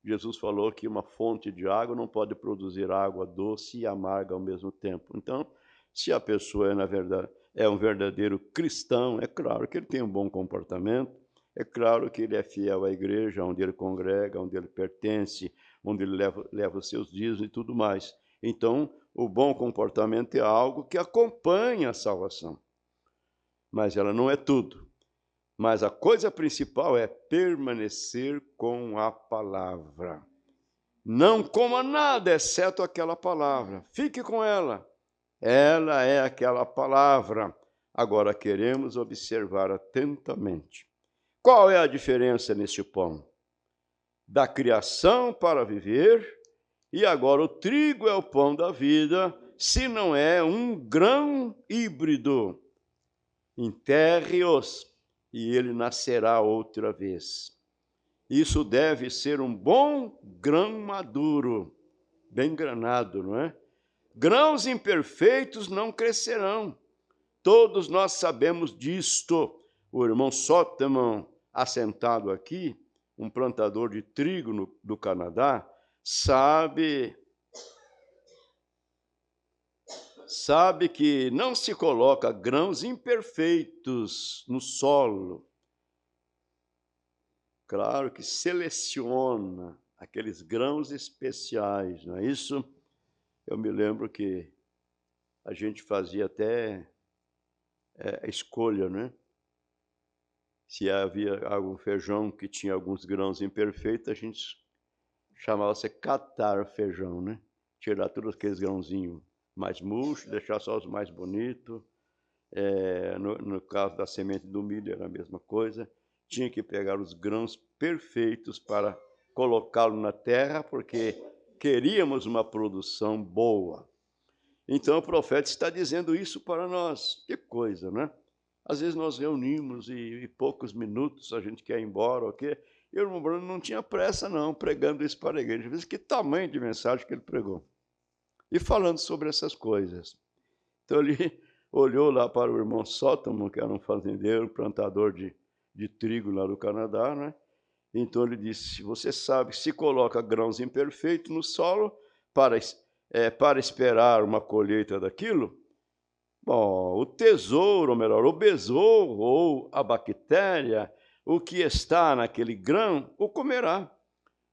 Jesus falou que uma fonte de água não pode produzir água doce e amarga ao mesmo tempo. Então, se a pessoa na verdade, é um verdadeiro cristão, é claro que ele tem um bom comportamento, é claro que ele é fiel à igreja, onde ele congrega, onde ele pertence, onde ele leva os seus dízimos e tudo mais. Então, o bom comportamento é algo que acompanha a salvação. Mas ela não é tudo. Mas a coisa principal é permanecer com a palavra. Não coma nada exceto aquela palavra. Fique com ela. Ela é aquela palavra. Agora queremos observar atentamente. Qual é a diferença neste pão? Da criação para viver, e agora o trigo é o pão da vida, se não é um grão híbrido. Enterre-os, e ele nascerá outra vez. Isso deve ser um bom grão maduro, bem granado, não é? Grãos imperfeitos não crescerão. Todos nós sabemos disto. O irmão Sothemann, assentado aqui, um plantador de trigo do Canadá, sabe que não se coloca grãos imperfeitos no solo. Claro que seleciona aqueles grãos especiais, não é isso? Eu me lembro que a gente fazia até escolha, né? Se havia algum feijão que tinha alguns grãos imperfeitos, a gente chamava-se catar feijão, né? Tirar todos aqueles grãozinhos mais murchos, deixar só os mais bonitos. No caso da semente do milho era a mesma coisa. Tinha que pegar os grãos perfeitos para colocá-lo na terra, porque queríamos uma produção boa. Então o profeta está dizendo isso para nós. Que coisa, né? Às vezes nós reunimos e em poucos minutos a gente quer ir embora, ok? E o irmão Bruno não tinha pressa não, pregando isso para a igreja. Veja que tamanho de mensagem que ele pregou. E falando sobre essas coisas. Então ele olhou lá para o irmão Sothemann, que era um fazendeiro, plantador de trigo lá do Canadá, né? Então ele disse, você sabe que se coloca grãos imperfeitos no solo para esperar uma colheita daquilo, bom, o tesouro, ou melhor, o besouro ou a bactéria, o que está naquele grão, o comerá.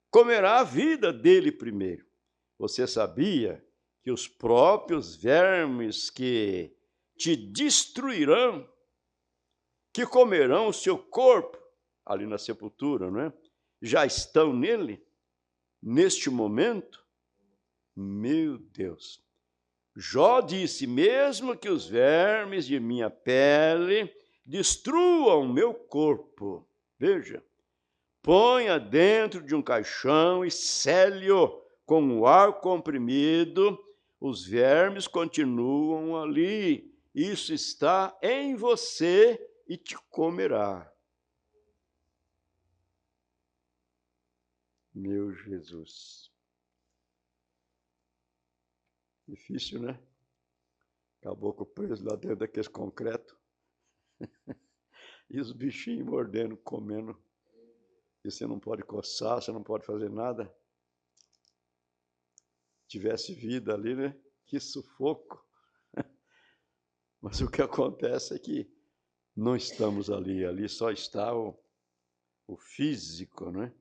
Comerá a vida dele primeiro. Você sabia que os próprios vermes que te destruirão, que comerão o seu corpo, ali na sepultura, não é? Já estão nele, neste momento? Meu Deus! Jó disse, mesmo que os vermes de minha pele destruam o meu corpo, veja, ponha dentro de um caixão e cele-o com o ar comprimido, os vermes continuam ali, isso está em você e te comerá. Meu Jesus. Difícil, né? Caboclo preso lá dentro daquele concreto. E os bichinhos mordendo, comendo. E você não pode coçar, você não pode fazer nada. Tivesse vida ali, né? Que sufoco. Mas o que acontece é que não estamos ali. Ali só está o físico, né?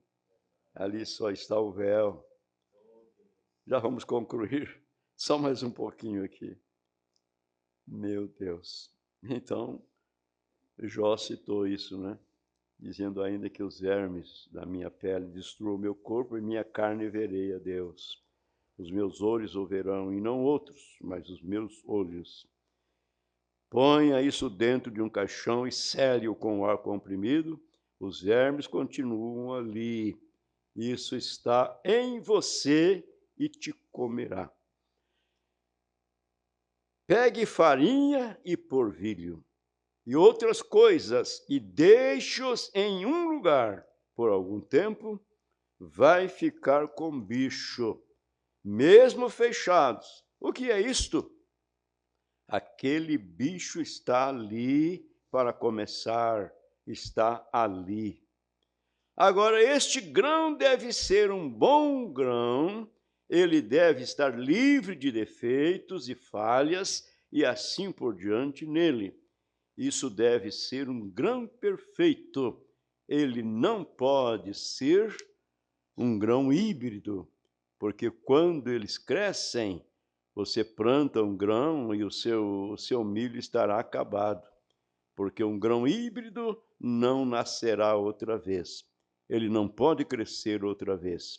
Ali só está o véu. Já vamos concluir. Só mais um pouquinho aqui. Meu Deus. Então, Jó citou isso, né? Dizendo ainda que os vermes da minha pele destruam o meu corpo e minha carne verei a Deus. Os meus olhos o verão, e não outros, mas os meus olhos. Ponha isso dentro de um caixão e cele-o com o ar comprimido. Os vermes continuam ali. Isso está em você e te comerá. Pegue farinha e porvilho e outras coisas e deixe-os em um lugar. Por algum tempo, vai ficar com bicho, mesmo fechados. O que é isto? Aquele bicho está ali para começar, está ali. Agora, este grão deve ser um bom grão, ele deve estar livre de defeitos e falhas e assim por diante nele. Isso deve ser um grão perfeito ele não pode ser um grão híbrido, porque quando eles crescem, você planta um grão e o seu milho estará acabado, porque um grão híbrido não nascerá outra vez. Ele não pode crescer outra vez.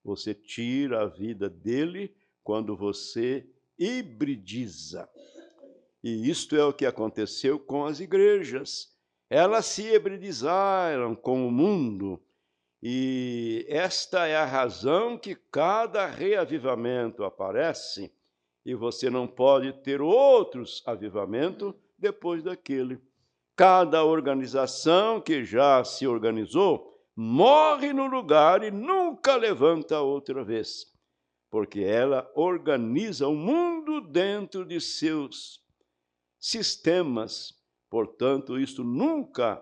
Você tira a vida dele quando você hibridiza. E isto é o que aconteceu com as igrejas. Elas se hibridizaram com o mundo. E esta é a razão que cada reavivamento aparece e você não pode ter outros avivamentos depois daquele. Cada organização que já se organizou morre no lugar e nunca levanta outra vez, porque ela organiza o mundo dentro de seus sistemas. Portanto, isso nunca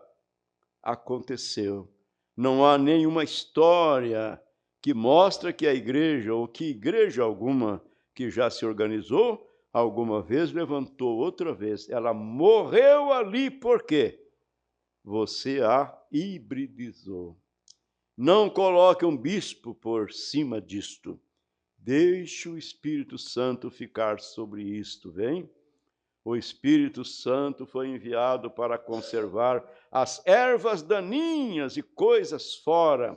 aconteceu. Não há nenhuma história que mostra que a igreja, ou que igreja alguma que já se organizou, alguma vez levantou outra vez. Ela morreu ali por quê? Você a hibridizou. Não coloque um bispo por cima disto. Deixe o Espírito Santo ficar sobre isto, vem? O Espírito Santo foi enviado para conservar as ervas daninhas e coisas fora.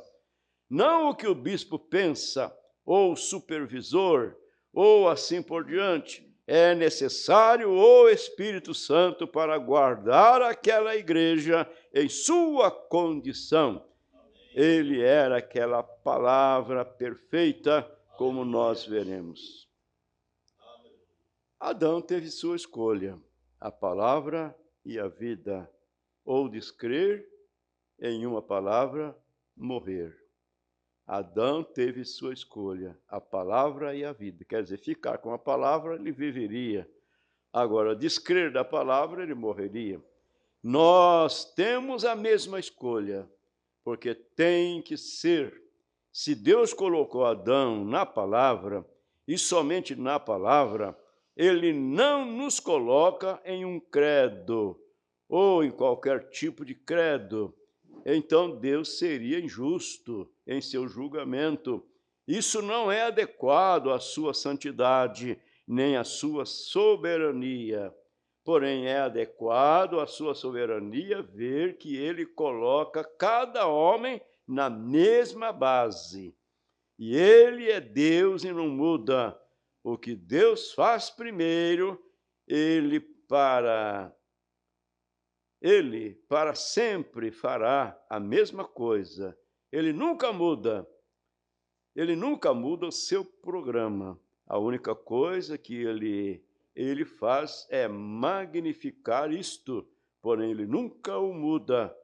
Não o que o bispo pensa, ou o supervisor, ou assim por diante. É necessário o Espírito Santo para guardar aquela igreja em sua condição. Ele era aquela palavra perfeita, como nós veremos. Adão teve sua escolha, a palavra e a vida, ou descrer, em uma palavra, morrer. Adão teve sua escolha, a palavra e a vida. Quer dizer, ficar com a palavra, ele viveria. Agora, descrer da palavra, ele morreria. Nós temos a mesma escolha, porque tem que ser. Se Deus colocou Adão na palavra, e somente na palavra, ele não nos coloca em um credo, ou em qualquer tipo de credo. Então Deus seria injusto em seu julgamento. Isso não é adequado à sua santidade, nem à sua soberania. Porém, é adequado à sua soberania ver que ele coloca cada homem na mesma base. E ele é Deus e não muda. O que Deus faz primeiro, ele para sempre fará a mesma coisa. Ele nunca muda. Ele nunca muda o seu programa. A única coisa que ele faz é magnificar isto, porém ele nunca o muda.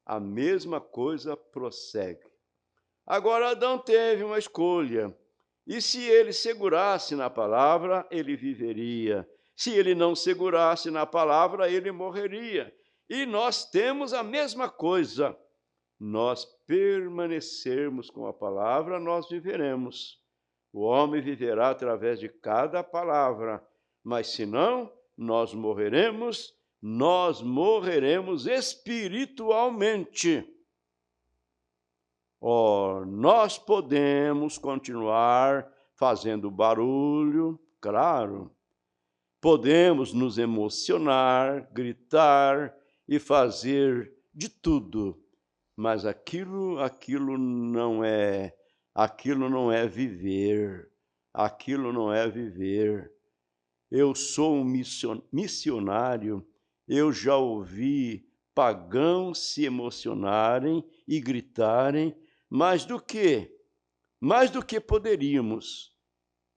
A mesma coisa prossegue. Agora Adão teve uma escolha, e se ele segurasse na palavra, ele viveria. Se ele não segurasse na palavra, ele morreria. E nós temos a mesma coisa. Nós permanecermos com a palavra, nós viveremos. O homem viverá através de cada palavra, mas se não, nós morreremos espiritualmente. Nós podemos continuar fazendo barulho, claro. Podemos nos emocionar, gritar e fazer de tudo, mas aquilo não é viver. Aquilo não é viver. Eu sou um missionário, eu já ouvi pagãos se emocionarem e gritarem mais do que poderíamos,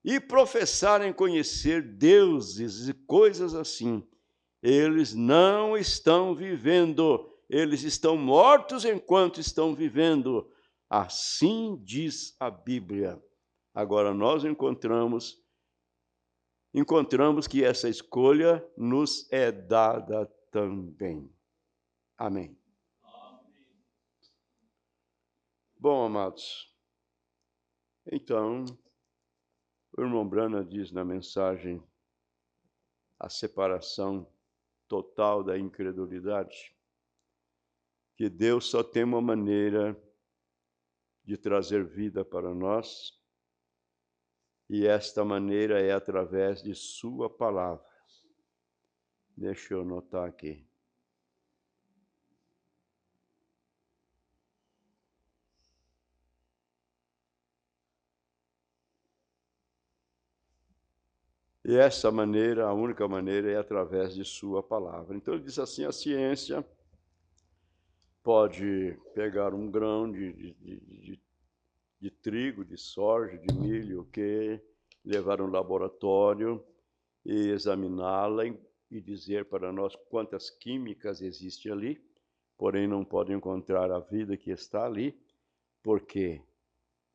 e professarem conhecer deuses e coisas assim. Eles não estão vivendo, eles estão mortos enquanto estão vivendo. Assim diz a Bíblia. Agora nós encontramos que essa escolha nos é dada também. Amém. Bom, amados, então, o irmão Branham diz na mensagem a separação total da incredulidade, que Deus só tem uma maneira de trazer vida para nós, e esta maneira é através de sua palavra. Deixa eu anotar aqui. E essa maneira, a única maneira, é através de sua palavra. Então ele diz assim, a ciência pode pegar um grão de trigo, de soja, de milho, que levar a um laboratório e examiná-la e dizer para nós quantas químicas existem ali, porém não podem encontrar a vida que está ali, porque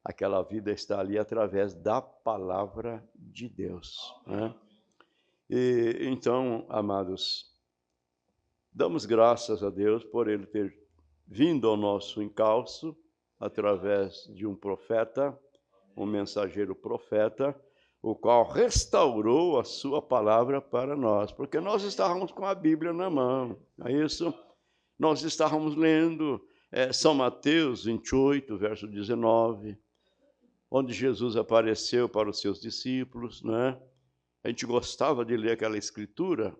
aquela vida está ali através da palavra de Deus, né? E então, amados, damos graças a Deus por Ele ter vindo ao nosso encalço através de um profeta, um mensageiro profeta, o qual restaurou a sua palavra para nós, porque nós estávamos com a Bíblia na mão, é isso? Nós estávamos lendo São Mateus 28, verso 19, onde Jesus apareceu para os seus discípulos, né? A gente gostava de ler aquela escritura.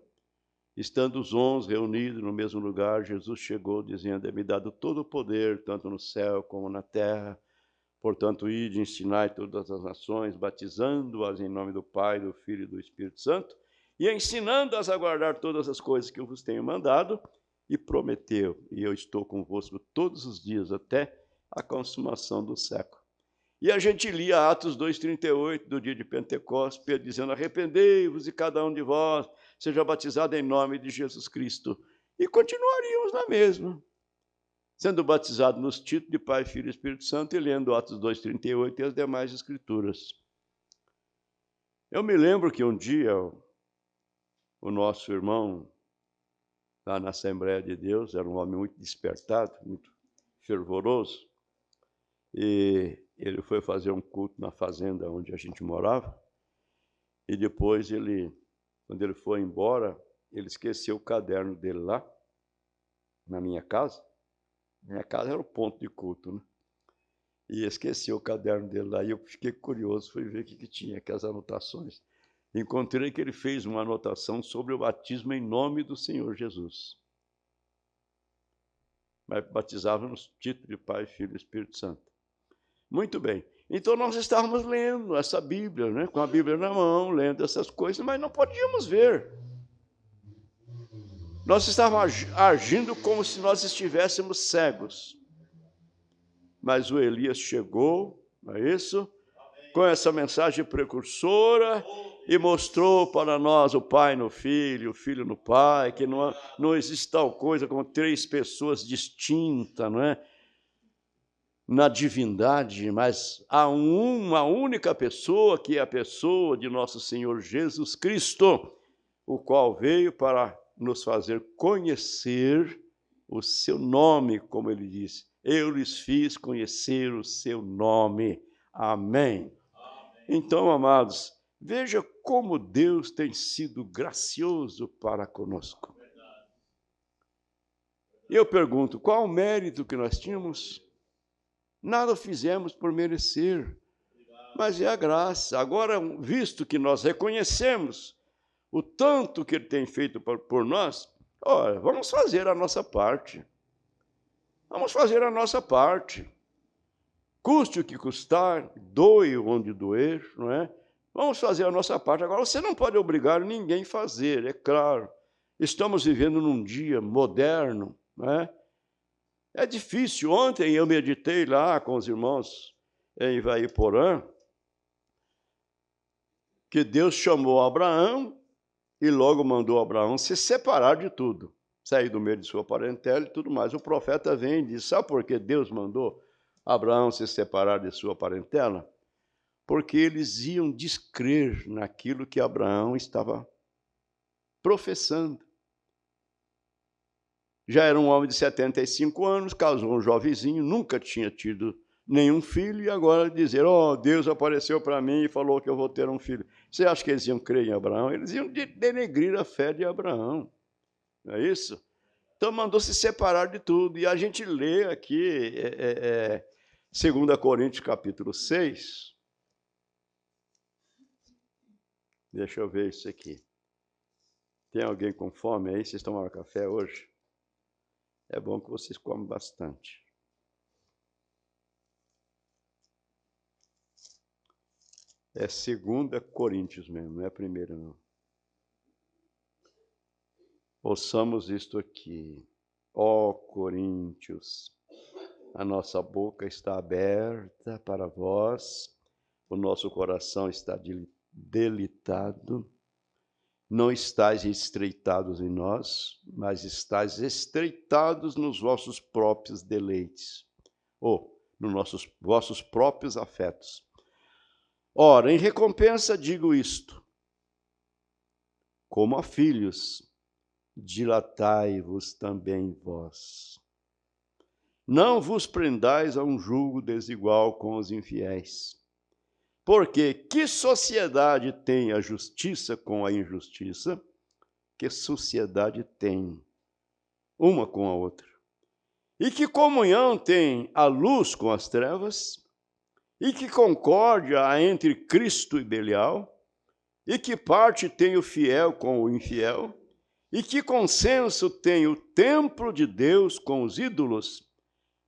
Estando os 11 reunidos no mesmo lugar, Jesus chegou dizendo, é-me dado todo o poder, tanto no céu como na terra. Portanto, ide, ensinai todas as nações, batizando-as em nome do Pai, do Filho e do Espírito Santo, e ensinando-as a guardar todas as coisas que eu vos tenho mandado, e prometeu, e eu estou convosco todos os dias, até a consumação do século. E a gente lia Atos 2,38, do dia de Pentecostes, Pedro dizendo, arrependei-vos e cada um de vós seja batizado em nome de Jesus Cristo. E continuaríamos na mesma, sendo batizado nos títulos de Pai, Filho e Espírito Santo e lendo Atos 2,38 e as demais escrituras. Eu me lembro que um dia o nosso irmão, lá na Assembleia de Deus, era um homem muito despertado, muito fervoroso, e ele foi fazer um culto na fazenda onde a gente morava, e depois quando ele foi embora, ele esqueceu o caderno dele lá, na minha casa. Minha casa era o ponto de culto, né? E esqueceu o caderno dele lá, e eu fiquei curioso, fui ver o que tinha, aquelas anotações. Encontrei que ele fez uma anotação sobre o batismo em nome do Senhor Jesus. Mas batizava nos títulos de Pai, Filho e Espírito Santo. Muito bem. Então nós estávamos lendo essa Bíblia, né? Com a Bíblia na mão, lendo essas coisas, mas não podíamos ver. Nós estávamos agindo como se nós estivéssemos cegos. Mas o Elias chegou, não é isso? Com essa mensagem precursora e mostrou para nós o Pai no Filho, o Filho no Pai, que não existe tal coisa como três pessoas distintas, não é? Na divindade, mas há uma única pessoa, que é a pessoa de nosso Senhor Jesus Cristo, o qual veio para nos fazer conhecer o seu nome, como ele disse. Eu lhes fiz conhecer o seu nome. Amém. Então, amados, veja como Deus tem sido gracioso para conosco. E eu pergunto, qual o mérito que nós tínhamos? Nada fizemos por merecer, mas é a graça. Agora, visto que nós reconhecemos o tanto que Ele tem feito por nós, olha, vamos fazer a nossa parte. Vamos fazer a nossa parte. Custe o que custar, doe onde doer, não é? Vamos fazer a nossa parte. Agora, você não pode obrigar ninguém a fazer, é claro. Estamos vivendo num dia moderno, não é? É difícil. Ontem eu meditei lá com os irmãos em Ivaiporã, que Deus chamou Abraão e logo mandou Abraão se separar de tudo, sair do meio de sua parentela e tudo mais. O profeta vem e diz, sabe por que Deus mandou Abraão se separar de sua parentela? Porque eles iam descrer naquilo que Abraão estava professando. Já era um homem de 75 anos, casou um jovenzinho, nunca tinha tido nenhum filho, e agora dizer, Deus apareceu para mim e falou que eu vou ter um filho. Você acha que eles iam crer em Abraão? Eles iam denegrir a fé de Abraão. Não é isso? Então mandou se separar de tudo. E a gente lê aqui, 2 Coríntios capítulo 6. Deixa eu ver isso aqui. Tem alguém com fome aí? Vocês tomaram café hoje? É bom que vocês comam bastante. É 2 Coríntios mesmo, não é a primeira, não. Ouçamos isto aqui. Ó Coríntios, a nossa boca está aberta para vós, o nosso coração está delitado. Não estáis estreitados em nós, mas estáis estreitados nos vossos próprios deleites, ou nos vossos próprios afetos. Ora, em recompensa digo isto, como a filhos, dilatai-vos também vós. Não vos prendais a um jugo desigual com os infiéis. Porque que sociedade tem a justiça com a injustiça? Que sociedade tem uma com a outra? E que comunhão tem a luz com as trevas? E que concórdia há entre Cristo e Belial? E que parte tem o fiel com o infiel? E que consenso tem o templo de Deus com os ídolos?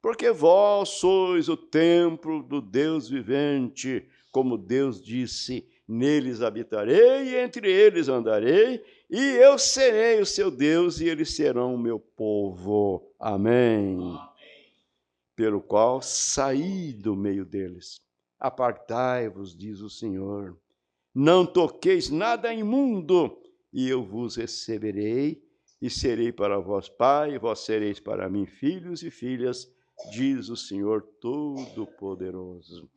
Porque vós sois o templo do Deus vivente, como Deus disse, neles habitarei e entre eles andarei, e eu serei o seu Deus e eles serão o meu povo. Amém. Pelo qual saí do meio deles. Apartai-vos, diz o Senhor. Não toqueis nada imundo, e eu vos receberei, e serei para vós pai, e vós sereis para mim filhos e filhas, diz o Senhor Todo-Poderoso.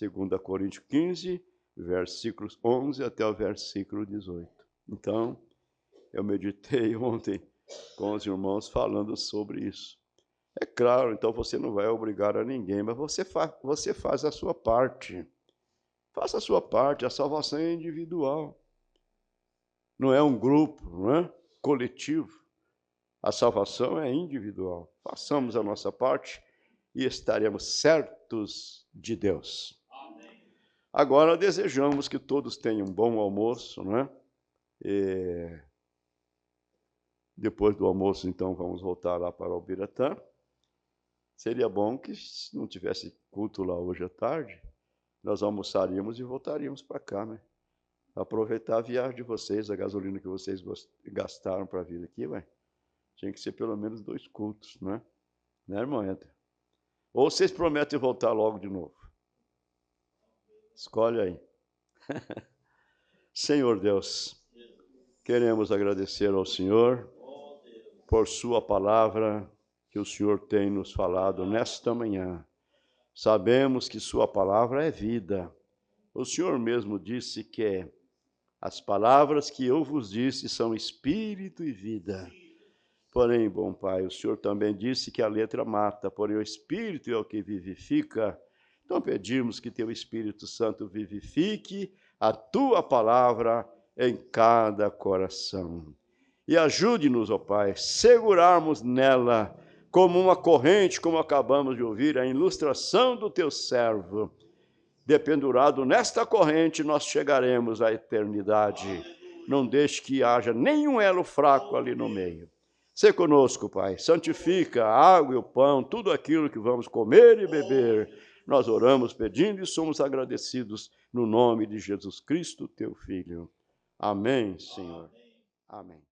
2 Coríntios 15, versículos 11 até o versículo 18. Então, eu meditei ontem com os irmãos falando sobre isso. É claro, então você não vai obrigar a ninguém, mas você faz a sua parte. Faça a sua parte, a salvação é individual. Não é um grupo, não é coletivo. A salvação é individual. Façamos a nossa parte e estaremos certos de Deus. Agora desejamos que todos tenham um bom almoço, não é? E depois do almoço, então, vamos voltar lá para o Ubiratã. Seria bom que, se não tivesse culto lá hoje à tarde, nós almoçaríamos e voltaríamos para cá, né? Aproveitar a viagem de vocês, a gasolina que vocês gastaram para vir aqui, ué. Tinha que ser pelo menos 2 cultos, né? Né, irmão Eder? Ou vocês prometem voltar logo de novo? Escolhe aí. Senhor Deus, queremos agradecer ao Senhor por sua palavra que o Senhor tem nos falado nesta manhã. Sabemos que sua palavra é vida. O Senhor mesmo disse que as palavras que eu vos disse são espírito e vida. Porém, bom Pai, o Senhor também disse que a letra mata, porém o Espírito é o que vivifica. Então pedimos que teu Espírito Santo vivifique a tua palavra em cada coração. E ajude-nos, ó Pai, segurarmos nela como uma corrente, como acabamos de ouvir, a ilustração do teu servo. Dependurado nesta corrente, nós chegaremos à eternidade. Não deixe que haja nenhum elo fraco ali no meio. Sê conosco, Pai, santifica a água e o pão, tudo aquilo que vamos comer e beber. Nós oramos pedindo e somos agradecidos no nome de Jesus Cristo, teu Filho. Amém, Senhor. Amém.